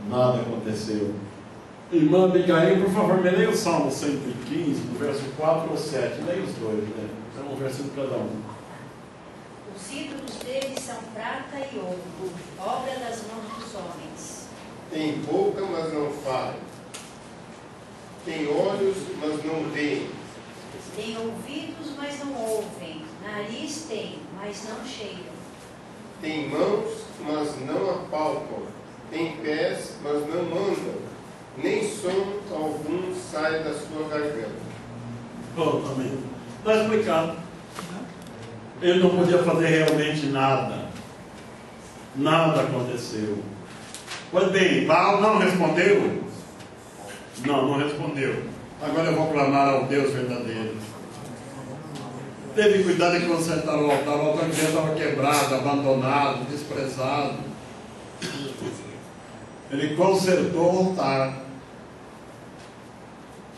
Nada aconteceu. Irmã Abigail, por favor, me leia o Salmo 115, do verso 4 ou 7. Leia os dois, né? É um versículo cada um. Os ídolos deles são prata e ouro, obra das mãos dos homens. Tem boca, mas não fala. Tem olhos, mas não veem. Tem ouvidos, mas não ouvem. Nariz tem, mas não cheiram. Tem mãos, mas não apalpam. Tem pés, mas não andam. Nem som algum sai da sua garganta. Pronto, amém. Está explicado. Ele não podia fazer realmente nada. Nada aconteceu. Pois bem, Baal não respondeu? Não respondeu. Agora eu vou clamar ao Deus verdadeiro. Teve cuidado de consertar o altar que já estava quebrado, abandonado, desprezado. Ele consertou o altar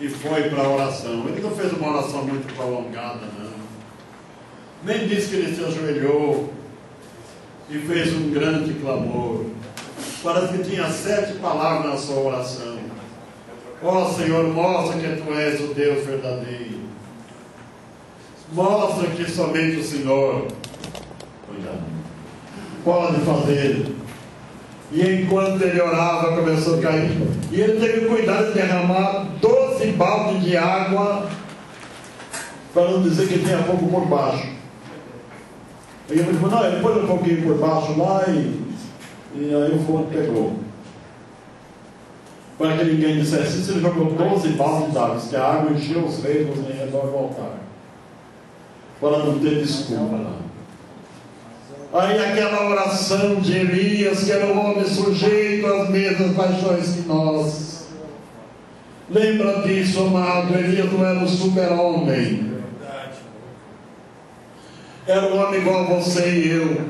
e foi para a oração. Ele não fez uma oração muito prolongada, não. Nem disse que ele se ajoelhou e fez um grande clamor. Parece que tinha 7 palavras na sua oração. Ó Senhor, mostra que Tu és o Deus verdadeiro. Mostra que somente o Senhor pode fazer. E enquanto ele orava, começou a cair. E ele teve cuidado de derramar 12 baldes de água, para não dizer que tinha fogo por baixo. E ele falou, não, ele pôs um pouquinho por baixo lá e aí o fogo pegou. Para que ninguém dissesse isso, ele jogou 12 baldes de água, que a água encheu os reinos em redor do altar. Para não ter desculpa lá. Aí aquela oração de Elias, que era um homem sujeito às mesmas paixões que nós. Lembra disso, amado? Elias não era um super-homem. Era um homem igual a você e eu,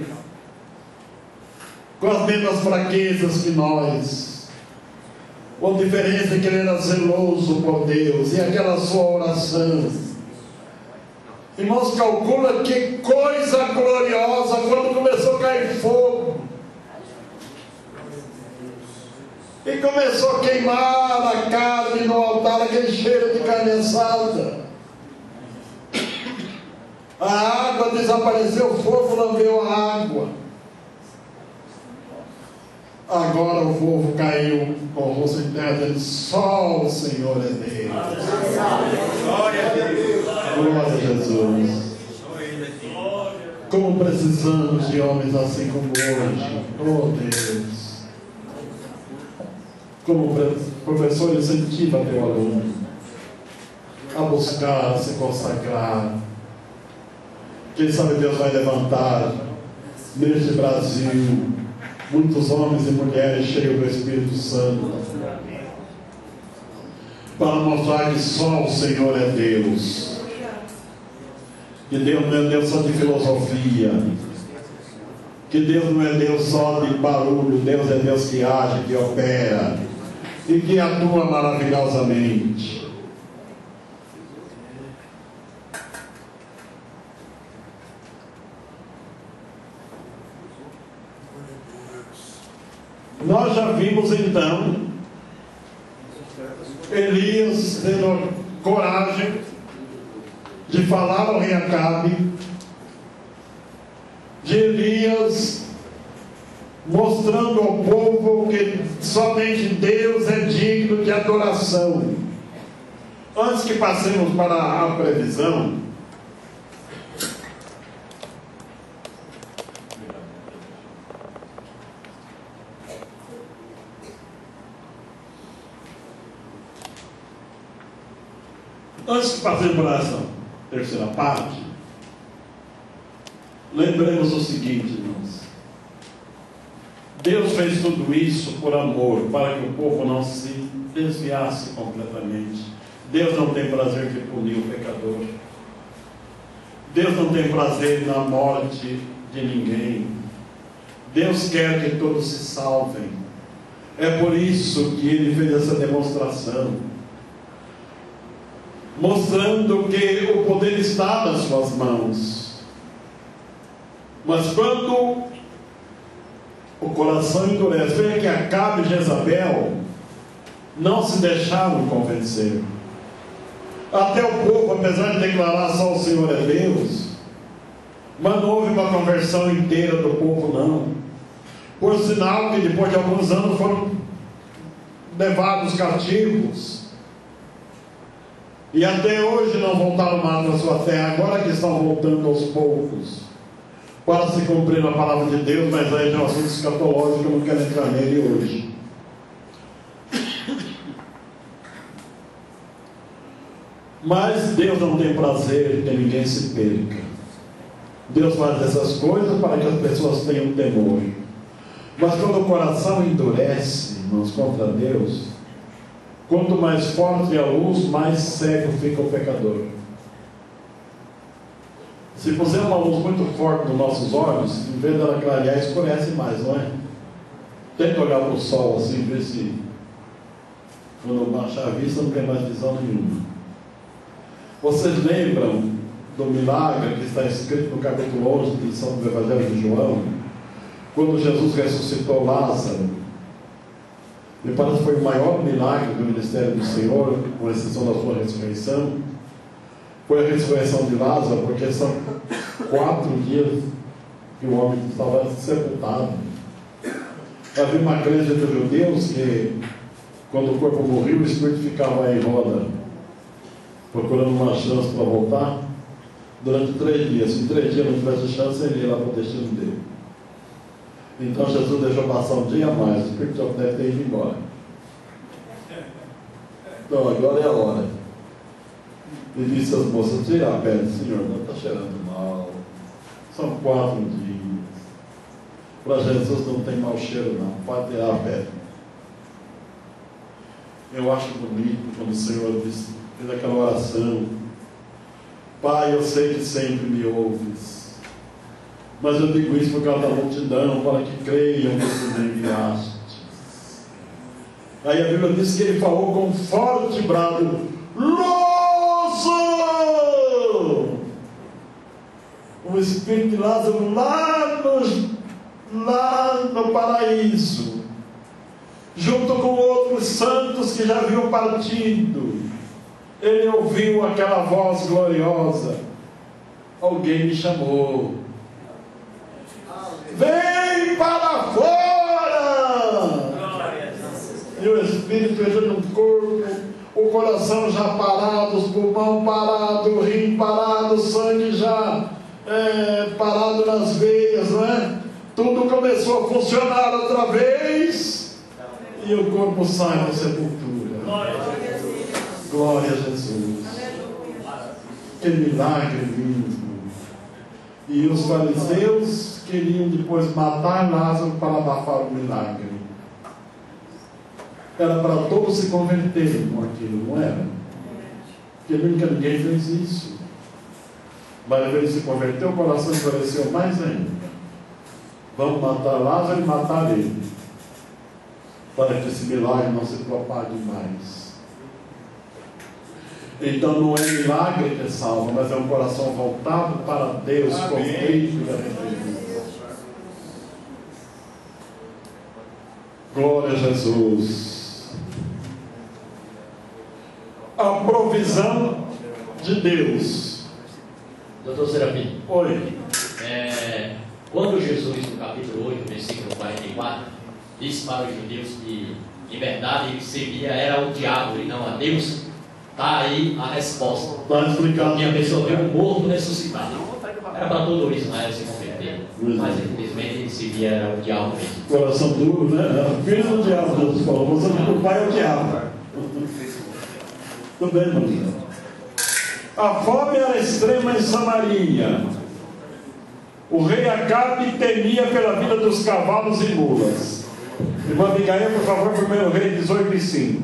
com as mesmas fraquezas que nós. A diferença é que ele era zeloso por Deus e aquela sua oração. Irmãos, calcula que coisa gloriosa quando começou a cair fogo. E começou a queimar a carne no altar, aquele cheiro de carne assada. A água desapareceu, o fogo lambeu a água. Agora o povo caiu com o rosto em terra, dizendo: só o Senhor é Deus. Glória a Deus. Glória a Jesus. Como precisamos de homens assim como hoje. Oh Deus. Como professor, incentiva teu aluno a buscar, a se consagrar. Quem sabe Deus vai levantar neste Brasil muitos homens e mulheres cheios do Espírito Santo, para mostrar que só o Senhor é Deus. Que Deus não é Deus só de filosofia, que Deus não é Deus só de barulho. Deus é Deus que age, que opera e que atua maravilhosamente. Nós já vimos então Elias tendo coragem de falar ao rei Acabe, de Elias mostrando ao povo que somente Deus é digno de adoração. Antes que passemos para a previsão, para essa terceira parte, lembremos o seguinte, irmãos: Deus fez tudo isso por amor, para que o povo não se desviasse completamente. Deus não tem prazer de punir o pecador. Deus não tem prazer na morte de ninguém. Deus quer que todos se salvem. É por isso que Ele fez essa demonstração, mostrando que o poder está nas suas mãos. Mas quando o coração endurece, veja que Acabe e Jezabel não se deixaram convencer. Até o povo, apesar de declarar só o Senhor é Deus, mas não houve uma conversão inteira do povo, não. Por sinal que depois de alguns anos foram levados cativos, e até hoje não voltaram mais para sua terra. Agora que estão voltando aos poucos, para se cumprir a palavra de Deus. Mas aí é um assunto escatológico, eu não quero entrar nele hoje. Mas Deus não tem prazer que ninguém se perca. Deus faz essas coisas para que as pessoas tenham temor. Mas quando o coração endurece, irmãos, contra Deus, quanto mais forte a luz, mais cego fica o pecador. Se pusermos uma luz muito forte nos nossos olhos, em vez dela clarear, escurece mais, não é? Tenta olhar para o sol assim, ver se quando baixar a vista não tem mais visão nenhuma. Vocês lembram do milagre que está escrito no capítulo 11 de São do Evangelho de João, quando Jesus ressuscitou Lázaro? Me parece que foi o maior milagre do ministério do Senhor, com exceção da sua ressurreição. Foi a ressurreição de Lázaro, porque são 4 dias que o homem estava sepultado. Havia uma crença dos judeus que, quando o corpo morria, o espírito ficava em roda, procurando uma chance para voltar, durante 3 dias. Se em 3 dias não tivesse chance, ele ia lá para o destino dele. Então Jesus deixou passar um dia a mais, o espírito já deve ter ido embora. Então agora é a hora. E disse às moças: tira a pele, Senhor, não está cheirando mal. São 4 dias. Para Jesus não tem mau cheiro, não. Pode tirar a pele. Eu acho bonito quando o Senhor fez aquela oração: Pai, eu sei que sempre me ouves, mas eu digo isso por causa da multidão, para que creiam que tu me enviaste. Aí a Bíblia diz que ele falou com um forte brado: Lázaro! O espírito de Lázaro lá no paraíso, junto com outros santos que já haviam partido, ele ouviu aquela voz gloriosa: alguém me chamou, vem para fora! E o espírito entra no corpo, o coração já parado, os pulmões parados, o rim parado, o sangue já parado nas veias, né? Tudo começou a funcionar outra vez, e o corpo sai da sepultura. Glória a Jesus. Que milagre lindo. E os fariseus queriam depois matar Lázaro para abafar o milagre. Era para todos se converterem com aquilo, não era? Porque nunca ninguém fez isso. Mas ao invés de se converter, o coração endureceu mais ainda. Vamos matar Lázaro e matar ele, para que esse milagre não se propague mais. Então não é milagre que salva, mas é um coração voltado para Deus, contrito e arrependido. Glória a Jesus. A provisão de Deus. Doutor Serafim. Oi. Quando Jesus, no capítulo 8, versículo 44, disse para os judeus que, em verdade, ele servia era o diabo e não a Deus, está aí a resposta. Está explicado. Porque a pessoa viu um morto ressuscitado. Era para todo Israel se converter. Mas, infelizmente, ele servia era o diabo mesmo. Coração duro, né? Filho do diabo, Deus falou. Você não, o pai é o diabo. Tudo bem, irmão. A fome era extrema em Samaria. O rei Acabe temia pela vida dos cavalos e mulas. Irmã Abigail, por favor, 1 Rei 18:5.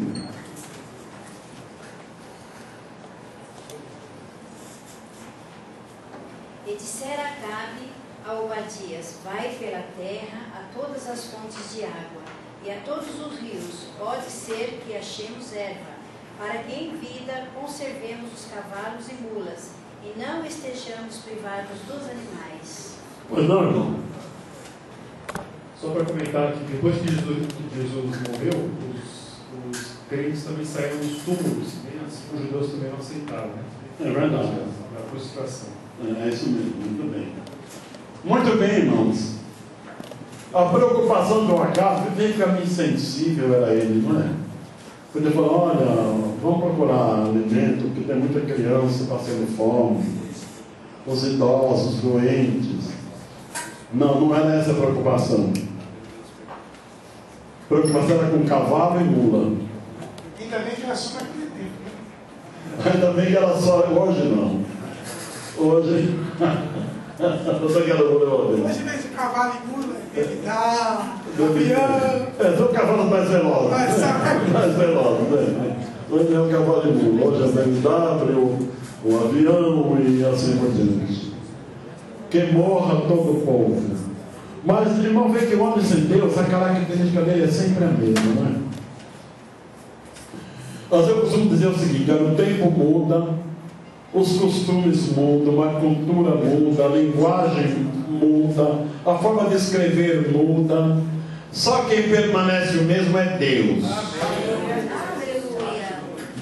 E dissera Acabe a Obadias: vai pela terra a todas as fontes de água e a todos os rios, pode ser que achemos erva, para que em vida conservemos os cavalos e mulas, e não estejamos privados dos animais. Pois não, irmão? Só para comentar que depois que Jesus morreu, os crentes também saíram dos túmulos, os judeus também não aceitaram, né? É verdade. A crucificação. É isso mesmo, muito bem. Muito bem, irmãos. A preocupação do Acabe, vê que caminho insensível era ele, não é? Podia falar: olha, vamos procurar alimento, porque tem muita criança passando fome, os idosos, os doentes. Não era essa a preocupação. A preocupação era com cavalo e mula. Ainda bem que era só naquele tempo, né? Ainda bem que era só, hoje não. Hoje, eu só quero Hoje, em vez de cavalo e mula, ele dá, avião. São cavalos mais velozes. Mais velozes, né? Hoje é o cavalo e mula. Hoje é o BMW, o avião e assim por diante. Que morra todo o povo. Mas, irmão, vê que o homem sem Deus, a característica dele é sempre a mesma, não é? Mas eu costumo dizer o seguinte: o tempo muda, os costumes mudam, a cultura muda, a linguagem muda, a forma de escrever muda. Só quem permanece o mesmo é Deus.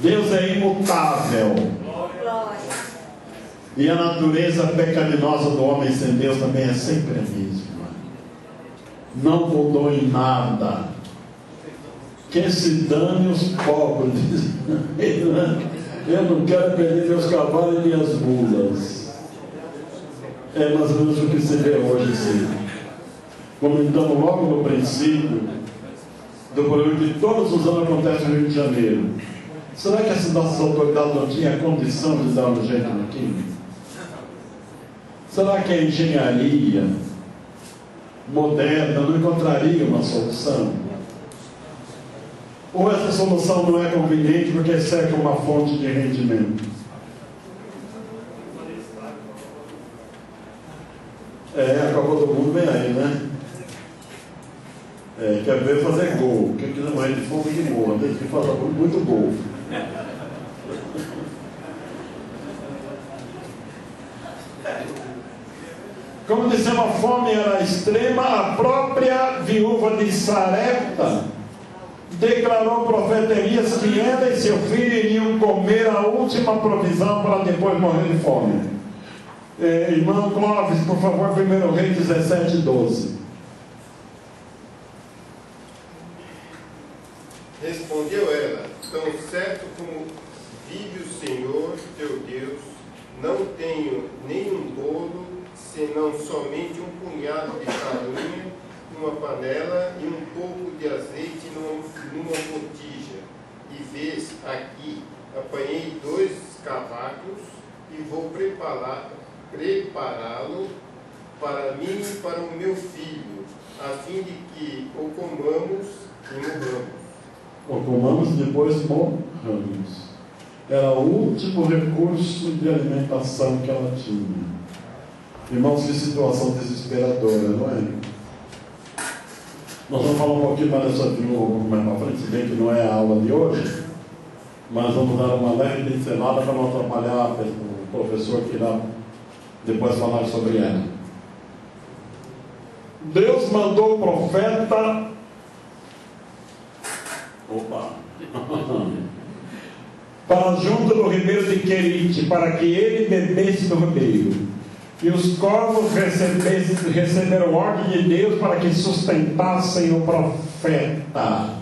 Deus é imutável. E a natureza pecaminosa do homem sem Deus também é sempre a mesma. Não mudou em nada. Que se dane os pobres. Eu não quero perder meus cavalos e minhas mulas. É mais ou menos o que se vê hoje, sim. Comentamos logo no princípio do problema que todos os anos acontece no Rio de Janeiro. Será que as nossas autoridades não tinham condição de dar um jeito naquilo? Será que a engenharia moderna não encontraria uma solução? Ou essa solução não é conveniente porque seca uma fonte de rendimento? A Copa do Mundo vem aí, né? quer ver fazer gol. Quem quiser morrer de fome que morra, tem que fazer muito gol. Como dissemos, a fome era extrema. A própria viúva de Sarepta declarou ao profeta Elias que ela e seu filho iriam comer a última provisão para depois morrer de fome. Irmão Clóvis, por favor, 1 Reis 17:12. Respondeu ela: tão certo como vive o Senhor teu Deus, não tenho nenhum bolo, senão somente um punhado de farinha numa panela e um pouco de azeite numa botija. E vês aqui, apanhei 2 cavacos e vou prepará-lo para mim e para o meu filho, a fim de que o comamos e morramos. O comamos e depois morramos. Era o último recurso de alimentação que ela tinha. Irmãos, que situação desesperadora, não é? Nós vamos falar um pouquinho mais dessa viúva um pouco mais para frente, se bem que não é a aula de hoje, mas vamos dar uma leve pincelada para não atrapalhar o professor que irá depois falar sobre ela. Deus mandou o profeta para junto do ribeiro de Querite, para que ele bebesse do ribeiro. E os corvos receberam ordem de Deus para que sustentassem o profeta.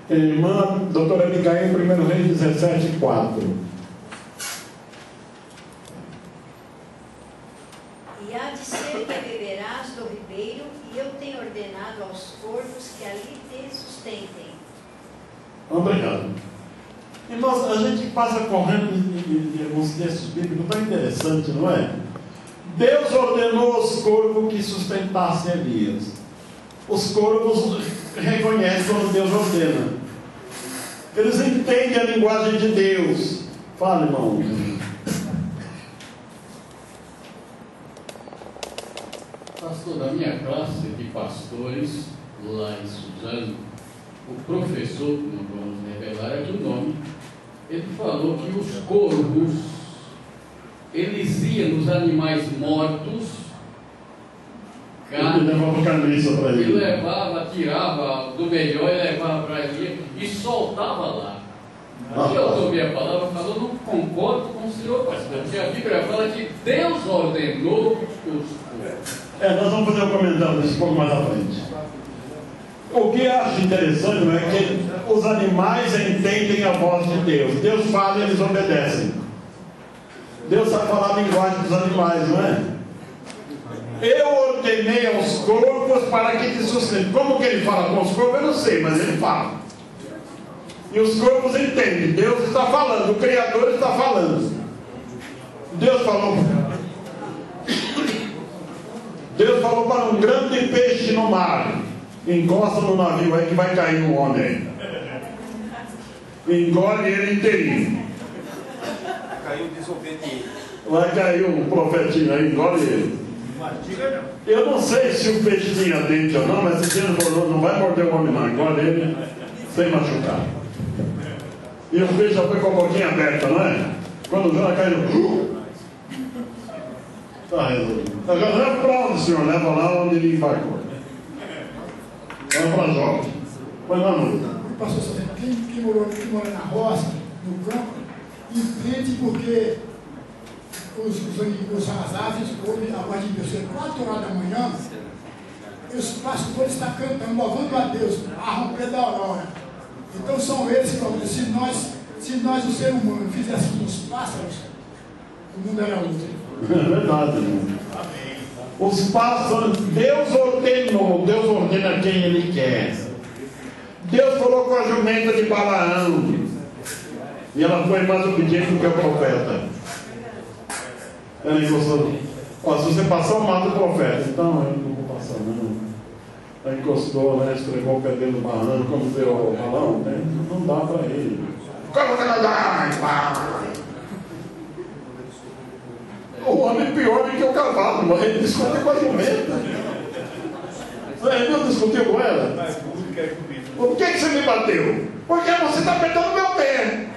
Irmã doutora Abigail, 1 Reis 17:4. E há de ser que beberás do ribeiro, e eu tenho ordenado aos corvos que ali te sustentem. Obrigado. Irmãos, a gente passa correndo de alguns textos bíblicos tão interessantes, não é? Deus ordenou aos corvos que sustentassem Elias. Os corvos reconhecem quando Deus ordena. Eles entendem a linguagem de Deus. Fala, irmão. Pastor, na minha classe de pastores, lá em Suzano, o professor, não vamos revelar aqui o nome, ele falou que os corvos, eles iam nos animais mortos, carne, e levava, tirava do melhor e levava para ali e soltava lá. Aqui eu tomei a palavra e falou, não concordo com o senhor, pastor, porque a Bíblia fala que Deus ordenou os corvos. Nós vamos fazer um comentário disso um pouco mais à frente. O que eu acho interessante é que os animais entendem a voz de Deus. Deus fala e eles obedecem. Deus sabe falar a linguagem dos animais, não é? Eu ordenei aos corvos para que te sustentem. Como que ele fala com os corvos, eu não sei, mas ele fala. E os corvos entendem. Deus está falando, o Criador está falando. Deus falou para um grande peixe no mar: encosta no navio aí que vai cair um homem aí. Engole ele inteirinho. Caiu desobediente. Vai cair um profetinho aí, engole ele. Eu não sei se o peixe tinha dente ou não, mas esse não vai morder o homem não. Engole ele sem machucar. E o peixe já foi com a boquinha aberta, não é? Quando o Jona caiu, está resolvido. Agora leva para onde, senhor? Leva lá onde ele embarcou. Vamos para Jó. Pois não. Pastor Santana, quem mora na roça, no campo, entende porque as aves, hoje, a partir de 4 horas da manhã, os pastores estão cantando, louvando a Deus, a romper da aurora. Então são eles que falam, se nós, o ser humano, fizéssemos os pássaros, o mundo era outro. É verdade, irmão. Os pássaros, Deus ordenou, Deus ordena quem Ele quer. Deus colocou a jumenta de Balaão, e ela foi mais obediente do que o profeta. Ela encostou. Se você passar, mata o profeta. Então, eu não vou passar, não. Ela encostou, né? Esfregou o pé dele no barranco, como deu o balão, né? Não dá para ele. Como que não dá? O homem pior do que o cavalo, ele discute com a jumenta. Ele não discutiu com ela? Por que você me bateu? Porque você está apertando meu pé.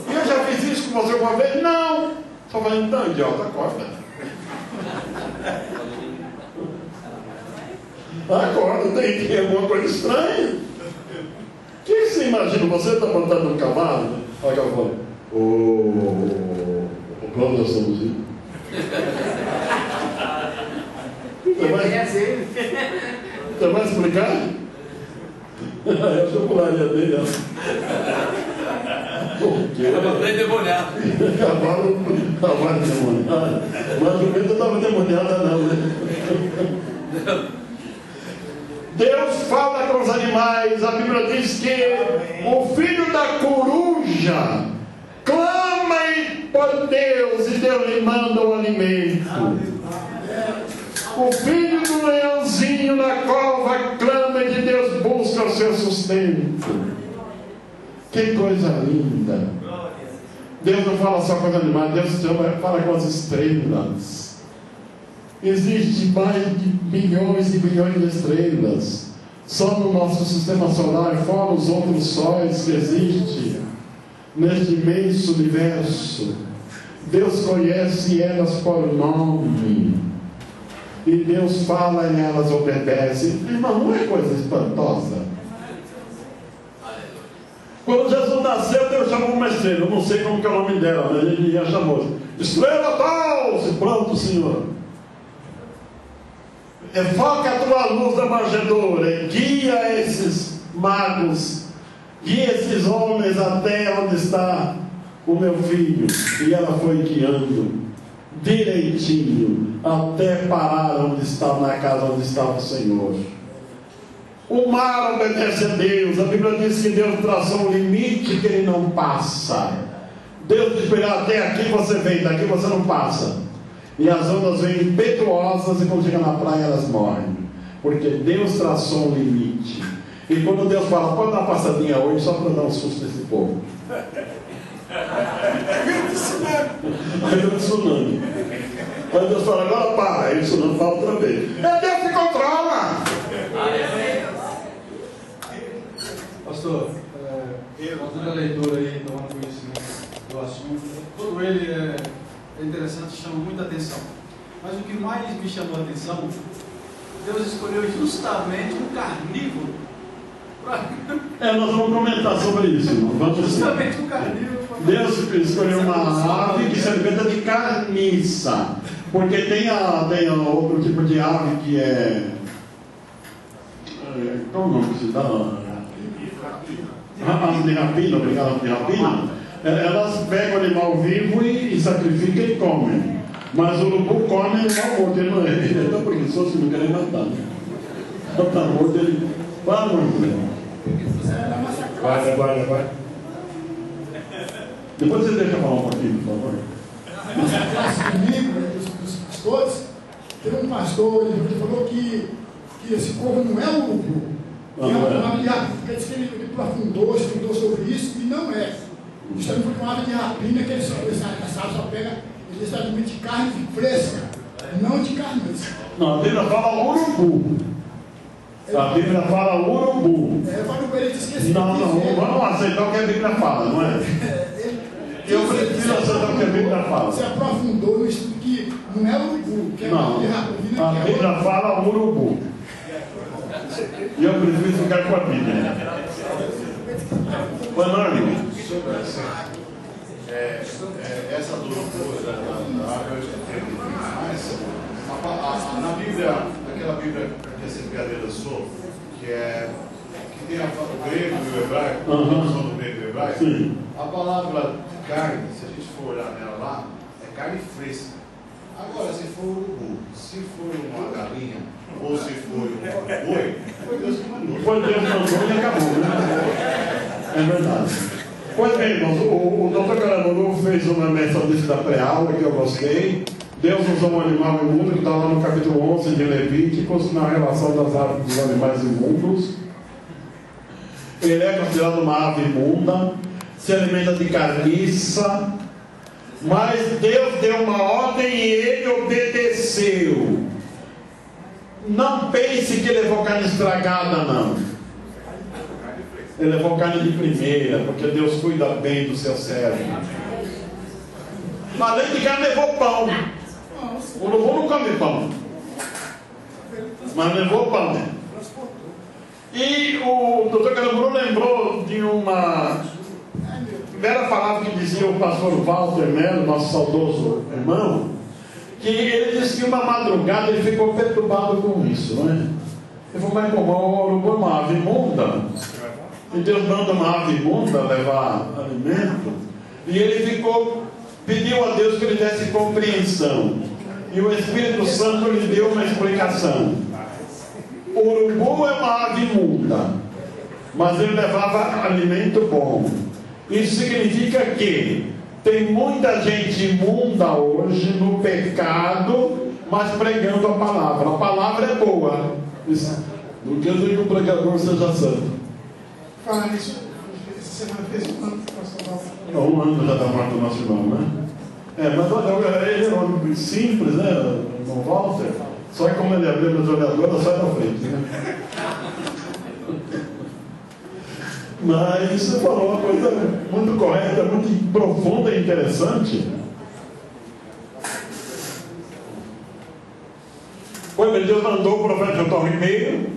E eu já fiz isso com você alguma vez? Não. Só falando, então, idiota, acorda. Acorda, tem alguma coisa estranha. O que você imagina? Você está montando um cavalo? Olha o cavalo. O plano da solução. Você vai explicar? Eu chocolaria dele. Estava bem demoniado. Cavalo demoniado. Mas o jumento não estava demoniada, não, né? Deus fala com os animais. A Bíblia diz que o filho da coruja clama por Deus e Deus lhe manda o alimento. O filho do leãozinho na cova clama e de Deus busca o seu sustento. Que coisa linda. Deus não fala só com os animais, Deus fala com as estrelas. Existem mais de bilhões e bilhões de estrelas só no nosso sistema solar, fora os outros sóis que existem neste imenso universo. Deus conhece elas por nome. E Deus fala e elas obedecem. Irmão, não é coisa espantosa? Quando Jesus nasceu, Deus chamou uma estrela. Eu não sei como que é o nome dela, mas ele já chamou. Estrela tal! Pronto, Senhor. Foca a tua luz da manjedoura. Guia esses magos. Guia esses homens até onde está o meu filho. E ela foi guiando direitinho até parar onde estava, na casa onde estava o Senhor. O mar obedece a Deus. A Bíblia diz que Deus traçou um limite que ele não passa. Deus diz para ele, até aqui você vem, daqui você não passa. E as ondas vêm impetuosas e quando chega na praia elas morrem. Porque Deus traçou um limite. E quando Deus fala, pode dar uma passadinha hoje só para dar um susto nesse povo. Aí deu um tsunami. Aí Deus fala, agora para. Aí o tsunami fala outra vez. É Deus que controla. Pastor, fazendo a leitura aí, tomando conhecimento do assunto, todo ele é interessante, chama muita atenção. Mas o que mais me chamou a atenção, Deus escolheu justamente um carnívoro. Nós vamos comentar sobre isso, irmão. Vamos justamente um carnívoro. Deus escolheu uma ave que se alimenta de carniça. Porque tem outro tipo de ave que é. Qual o nome que se dá? Ave de rapina, obrigado, ave de rapina. Elas pegam o animal vivo e sacrificam e comem. Mas o urubu come animal morto. Ele é tão preguiçoso que não quer matar. Está morto, ele. Vai, vai. Depois você deixa eu falar um pouquinho, por favor. Comigo, dos pastores, teve um pastor, ele falou que esse corvo não é um urubu. É uma ave de rapina. Disse que ele estudou sobre isso, e não é. Justamente porque uma ave de rapina que essa ave só pega, ele está de carne fresca, não de carniça. Não, a Bíblia fala urubu. A Bíblia fala urubu. Não, vamos aceitar o que a Bíblia fala, não é? Eu preciso aceitar o que a Bíblia fala. Você aprofundou no estudo que não é urubu, que é não, a Bíblia fala urubu. E eu preciso ficar com a Bíblia. Foi enorme. Essa do urubu da água eu escutei mais. Na Bíblia, aquela Bíblia que essa brincadeira sou, que tem o grego e o hebraico, a tradução do grego e o hebraico, a palavra carne, se a gente for olhar nela lá, é carne fresca. Agora, se for urubu, se for uma galinha, ou se for um boi, foi Deus que mandou. Foi Deus que mandou e acabou, né? É verdade. Pois bem, irmãos, o Dr. Caramuru fez uma menção disso da pré-aula que eu gostei. Deus usou um animal imundo que está lá no capítulo 11 de Levíticos, na relação das aves dos animais imundos. Ele é considerado uma ave imunda, se alimenta de carniça, mas Deus deu uma ordem e ele obedeceu. Não pense que levou carne estragada, não. Ele levou carne de primeira, porque Deus cuida bem do seu servo. Além de carne, levou pão. O urubu não come pão, mas levou pão. E o doutor Caramburu lembrou de uma primeira palavra que dizia o pastor Walter Melo, nosso saudoso irmão, que ele disse que uma madrugada ele ficou perturbado com isso, não é? Ele falou, mas como o urubu é uma ave imunda, e Deus manda uma ave imunda levar alimento, e ele pediu a Deus que lhe desse compreensão, e o Espírito Santo lhe deu uma explicação. O urubu é uma ave imunda, mas ele levava alimento bom. Isso significa que tem muita gente imunda hoje no pecado, mas pregando a palavra. A palavra é boa. Não quer dizer que o pregador seja santo. Falar nisso, essa semana fez um ano que pastor Walter. Um ano já está morto o nosso irmão, né? Mas olha, ele é um homem simples, né? O irmão Walter. Só que como ele abriu a metralhadora, sai da frente, né? Mas você falou uma coisa muito correta, muito profunda e interessante. Pois Deus mandou o profeta Jotão Ribeiro.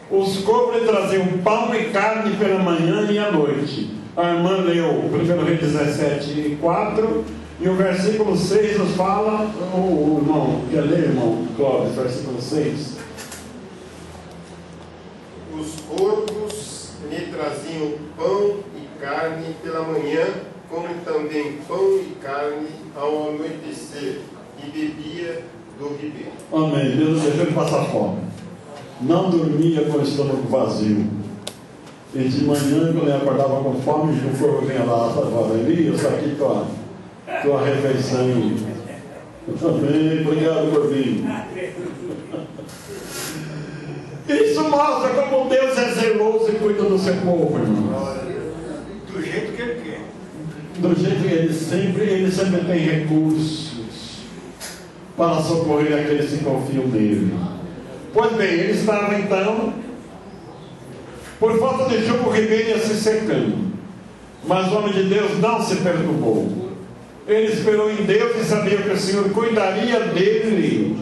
Os cobres traziam pão e carne pela manhã e à noite. A irmã leu 1 Reis 17, 4. E o versículo 6 nos fala, o irmão, quer ler, irmão Clóvis, versículo 6? Os corvos lhe traziam pão e carne pela manhã, como também pão e carne ao anoitecer, e bebia do ribeiro. Amém. Deus não deixou ele passar fome. Não dormia com o estômago vazio. E de manhã, quando ele acordava com fome, o corvo vinha lá, falava, Elias, aqui tua refeição. Amém. Obrigado, corvinho. Isso mostra como Deus é zeloso e cuida do seu povo, irmão. Do jeito que Ele quer. Do jeito que ele sempre tem recursos para socorrer aqueles que confiam nele. Pois bem, ele estava então, por falta de chuva, o ribeiro ia se secando. Mas o homem de Deus não se perturbou. Ele esperou em Deus e sabia que o Senhor cuidaria dele.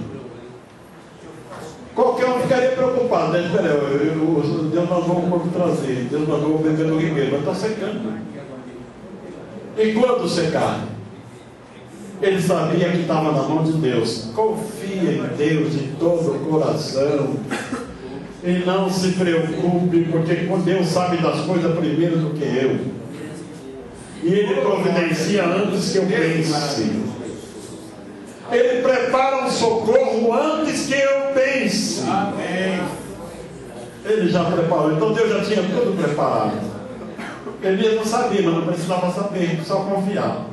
Qualquer um ficaria preocupado, né? Espera, Deus mandou o corpo trazer, Deus mandou o beber no ribeiro, mas está secando. E quando secar? Ele sabia que estava na mão de Deus. Confia em Deus de todo o coração. E não se preocupe, porque Deus sabe das coisas primeiro do que eu. E Ele providencia antes que eu pense. Ele prepara um socorro antes que eu pense. Amém. Ele já preparou. Então Deus já tinha tudo preparado. Elias não sabia, mas não precisava saber, só confiar.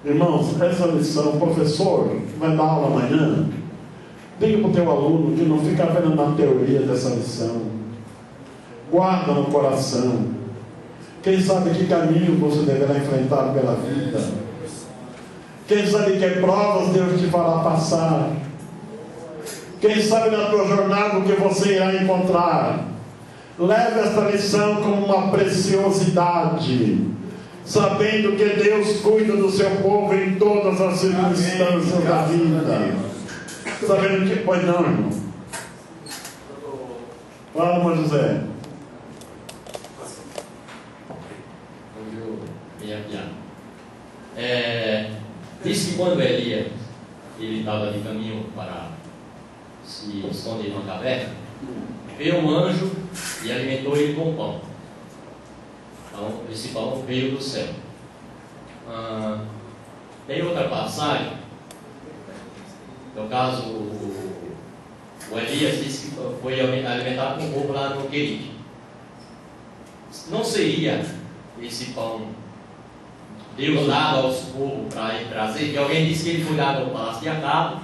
Irmãos, essa lição, o professor vai dar aula amanhã. Diga para o teu aluno que não fica apenas na teoria dessa lição. Guarda no coração. Quem sabe que caminho você deverá enfrentar pela vida. Quem sabe que provas Deus te fará passar. Quem sabe na tua jornada o que você irá encontrar. Leve esta lição como uma preciosidade, sabendo que Deus cuida do seu povo em todas as circunstâncias da vida. Sabendo que... Pois não, irmão. Fala, irmão José. Diz que quando Elias ele estava de caminho para se esconder numa caverna, veio um anjo e alimentou ele com pão. Então, esse pão veio do céu. Tem outra passagem, no caso, o Elias disse que foi alimentado com um pouco lá no Querite. Não seria esse pão Deus dado aos povos para ele trazer, que alguém disse que ele foi dado ao palácio de Acabe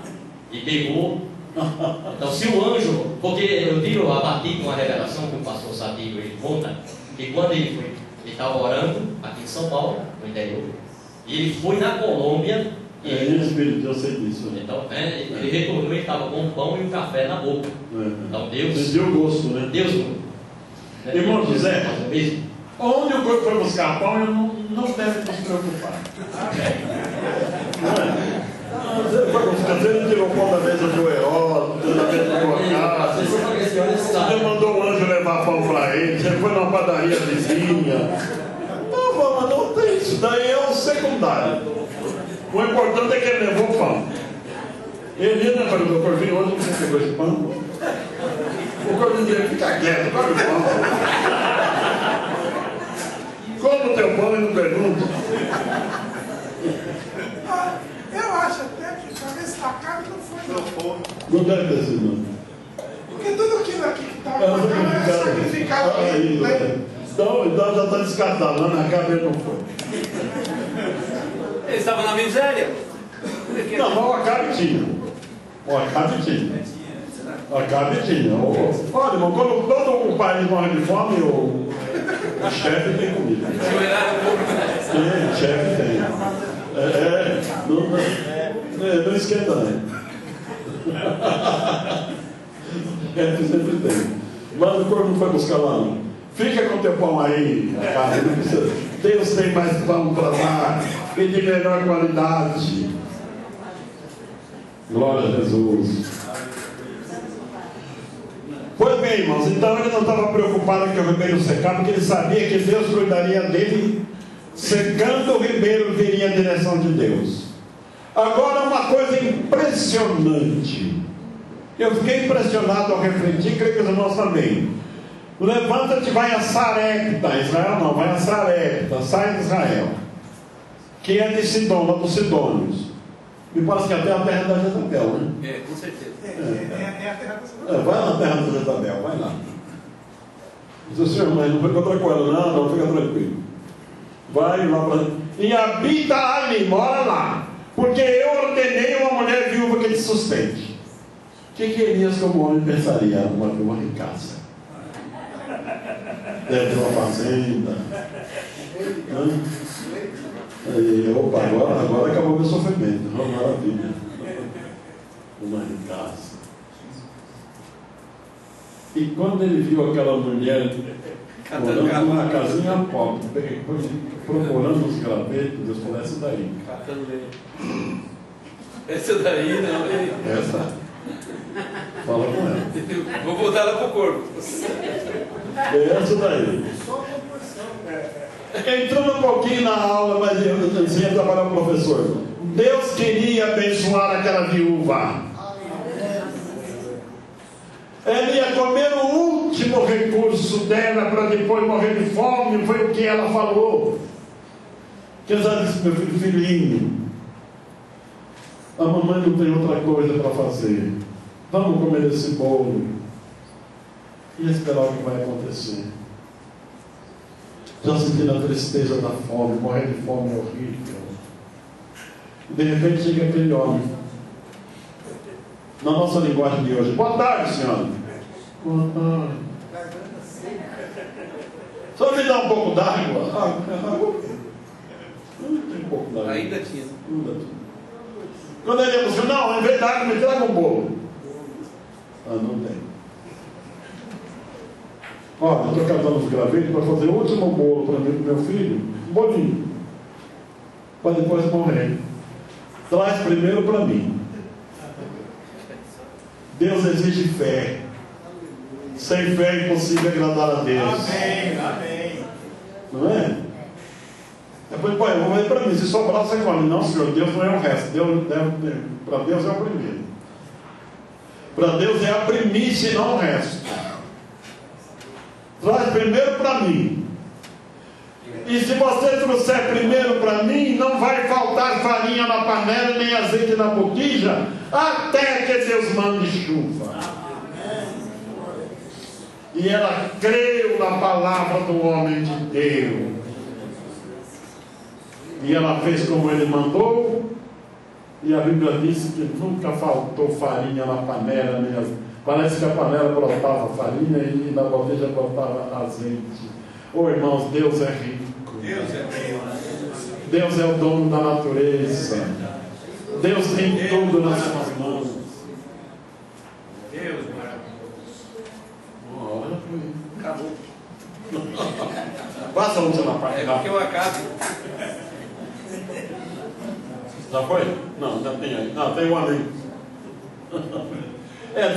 e pegou. Então, se o anjo, porque eu digo a partir de uma revelação que o pastor Sadigo ele conta, que quando ele estava orando aqui em São Paulo, no interior, e ele foi na Colômbia Em espírito, eu sei disso. Então, ele retornou e estava com o pão e o café na boca. Então Deus. Sentiu o gosto, né? Deus. Irmão José, onde o corpo foi buscar pão, eu não deve nos preocupar. Você tirou pão da mesa do Heródoto, da mesa do Acácio. Você mandou um anjo levar pão para ele. Você foi numa padaria vizinha. Não tem isso. Daí é o secundário. O importante é que ele levou pão. Ele não falou, meu corvinho, hoje você pegou esse pão? O corvinho dele fica quieto, come o pão. Como o teu pão, ele não pergunta. Eu acho até que para ver se está caro não foi. Não deve ter sido, não. Porque tudo aquilo aqui que estava na cama era sacrificado. Então já está descartado, lá na cama ele não foi. Ele estava na miséria. Não, mas o Acabe tinha. O Acabe tinha. O Acabe tinha. Olha, irmão, quando todo o país morre de fome, o chefe tem comida. Tem, o chefe tem. Não esquenta, né? Chefe sempre tem. Mas o corpo não foi buscar lá, não. Fica com teu pão aí, cara. Deus tem mais pão para dar e de melhor qualidade. Glória a Jesus. Pois bem, irmãos, então ele não estava preocupado que o ribeiro secava, porque ele sabia que Deus cuidaria dele. Secando o ribeiro, viria a direção de Deus. Agora, uma coisa impressionante. Eu fiquei impressionado ao refletir, creio que os irmãos também. Levanta-te, vai a Sarepta. Israel não, vai a Sarepta, sai de Israel, que é de Sidom, lá dos Sidônios. Me parece que até a terra da Jezabel, né? Com certeza. É a terra da Jezabel. Vai na terra da Jezabel, vai lá. Diz o senhor, mas não fica tranquilo, não, fica tranquilo. Vai lá para. E habita ali, mora lá. Porque eu ordenei uma mulher viúva que te sustente. O que Elias, como homem, pensaria? Uma ricaça. Deve ter uma fazenda. Opa, agora acabou meu sofrimento. Maravilha. Uma ricaça. E quando ele viu aquela mulher morando numa casinha pobre, procurando os gravetos, Deus falou, essa daí. Essa daí não. Essa. Fala com ela. Vou voltar ela para o corpo. Essa daí. Entrando um pouquinho na aula, mas eu ia trabalhar com o professor. Deus queria abençoar aquela viúva. Ela ia comer o último recurso dela para depois morrer de fome. Foi o que ela falou. Que ela disse, meu filhinho, a mamãe não tem outra coisa para fazer. Vamos comer esse bolo e esperar o que vai acontecer. Já sentindo a tristeza da fome, morrer de fome é horrível. De repente chega aquele homem. Na nossa linguagem de hoje, boa tarde, senhora. Boa tarde. Só me dá um pouco d'água? Água? Não tem um pouco d'água. Ainda tinha. Quando ele ia buscar, não, em vez d'água, me traga um bolo. Não tem. Olha, eu estou casando os gravetos para fazer o último bolo para mim, para meu filho, um bolinho, para depois morrer. Traz primeiro para mim. Deus exige fé. Sem fé é impossível agradar a Deus. Amém, amém. Não é? Depois, pai, eu vou ver para mim, se sobrar você come. Não, senhor, Deus não é o resto. Para Deus é o primeiro. Para Deus é a primícia e não o resto. Traz primeiro para mim. E se você trouxer primeiro para mim, não vai faltar farinha na panela, nem azeite na botija, até que Deus mande chuva. E ela creu na palavra do homem de Deus. E ela fez como ele mandou. E a Bíblia disse que nunca faltou farinha na panela, nem azeite. Parece que a panela brotava farinha e na boteja brotava azeite. Oh, irmãos, Deus é rico. Deus é Deus. Deus é o dono da natureza. Deus tem tudo nas suas mãos. Deus maravilhoso. Olha, acabou. Passa a última parte. É porque eu acabo. Já foi? Não, já tem aí. Não, tem um ali.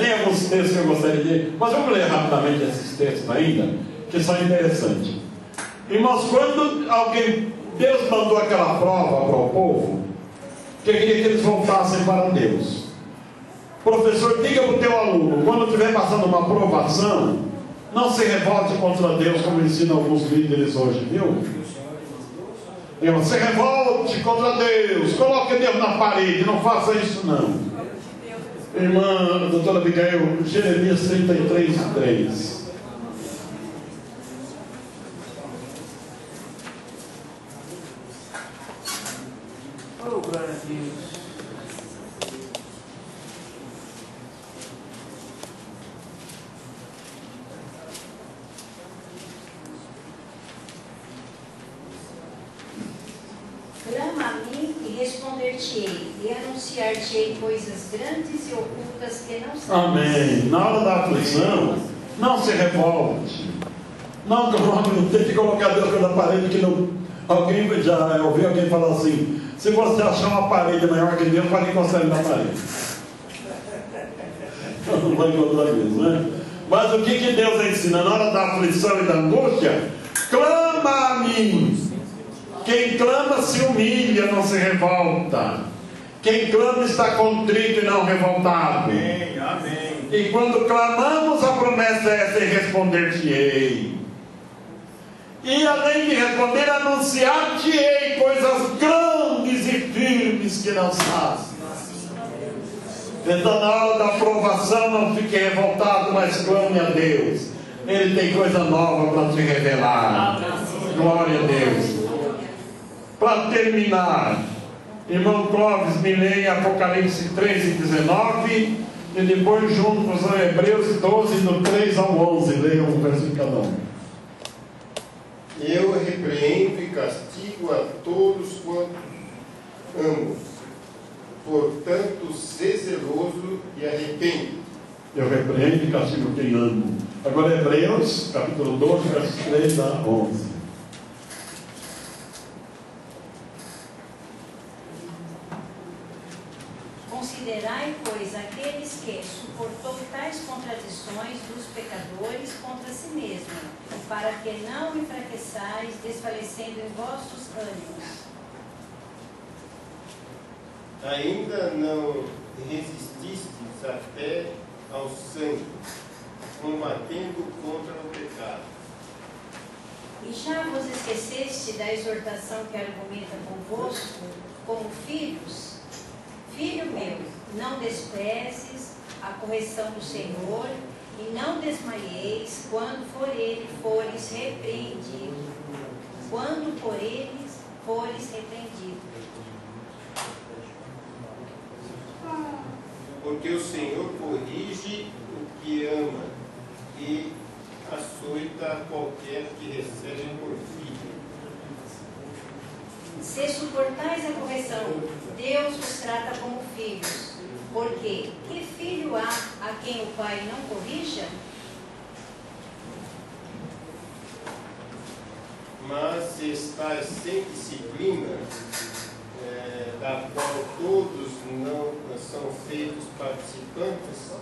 Tem alguns textos que eu gostaria de ler, mas vamos ler rapidamente esses textos ainda, que são interessantes. Irmãos, quando Deus mandou aquela prova para o povo, que queria que eles voltassem para Deus. Professor, diga para o teu aluno, quando estiver passando uma provação, não se revolte contra Deus, como ensinam alguns líderes hoje, viu? Se revolte contra Deus, coloque Deus na parede, não faça isso não. Irmã doutora Abigail, Jeremias 33:3. Oh, glória a Deus. Clama a mim e responder-te-ei, e anunciar-te-ei coisas grandes e ocultas que não sabes. Amém. Na hora da aflição, não se revolte. Não tem que colocar Deus na parede, que não. Alguém já ouviu alguém falar assim: se você achar uma parede maior que Deus, pode encostar ele na parede. Não vai encontrar mesmo, né? Mas o que Deus ensina? Na hora da aflição e da angústia, clama a mim. Quem clama se humilha, não se revolta. Quem clama está contrito e não revoltado. Amém, amém. E quando clamamos, a promessa é essa: e responder-te-ei. E além de responder, anunciar-te-ei coisas grandes e firmes que não sabes. Então, na hora da provação, não fique revoltado, mas clame a Deus. Ele tem coisa nova para te revelar. Glória a Deus. Para terminar, irmão Clóvis, me leia Apocalipse 3:19 e depois juntos a Hebreus 12, do 3 ao 11. Leia um versículo cada um. Eu repreendo e castigo a todos quanto amo. Portanto, sê zeloso e arrepende. Eu repreendo e castigo quem amo. Agora Hebreus, capítulo 12, versos 3 a 11. Considerai, pois, aqueles que suportou tais contradições dos pecadores contra si mesmo, para que não enfraqueçais, desfalecendo em vossos ânimos. Ainda não resististes até ao sangue, combatendo contra o pecado. E já vos esqueceste da exortação que argumenta convosco como filhos? Filho meu, não desprezes a correção do Senhor, e não desmaieis quando por ele fores repreendido. Quando por eles fores repreendido. Porque o Senhor corrige o que ama e açoita qualquer que recebe por filho. Se suportais a correção, Deus vos trata como filhos. Porque que filho há a quem o pai não corrija? Mas se estáis sem disciplina, da qual todos não são feitos participantes,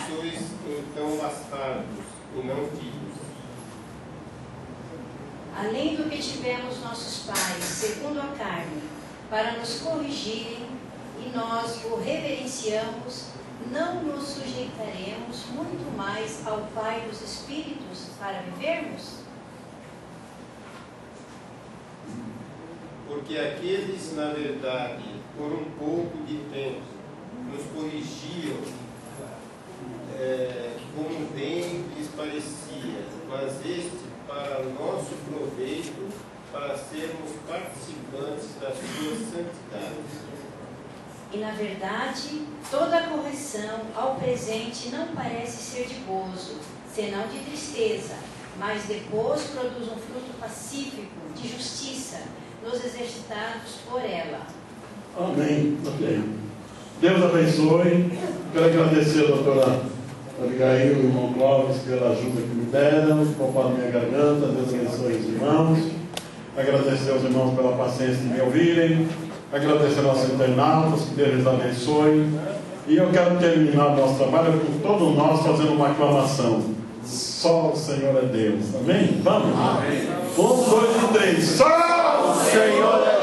sois então bastardos e não filhos. Além do que tivemos nossos pais, segundo a carne, para nos corrigirem, e nós o reverenciamos, não nos sujeitaremos muito mais ao Pai dos Espíritos para vivermos? Porque aqueles, na verdade, por um pouco de tempo, nos corrigiam como bem lhes parecia, mas este para nosso proveito, para sermos participantes da sua santidade. E na verdade, toda a correção ao presente não parece ser de gozo, senão de tristeza, mas depois produz um fruto pacífico, de justiça, nos exercitados por ela. Amém. Ok. Deus abençoe. Quero agradecer a doutora Abigail e o irmão Clóvis pela ajuda que me deram, poupar minha garganta. Deus abençoe os irmãos. Agradecer aos irmãos pela paciência de me ouvirem. Agradecer aos nossos internautas, que Deus lhes abençoe. E eu quero terminar o nosso trabalho com todos nós fazendo uma aclamação. Só o Senhor é Deus. Amém? Vamos? Amém. 1, 2 e 3. Só o Senhor é Deus.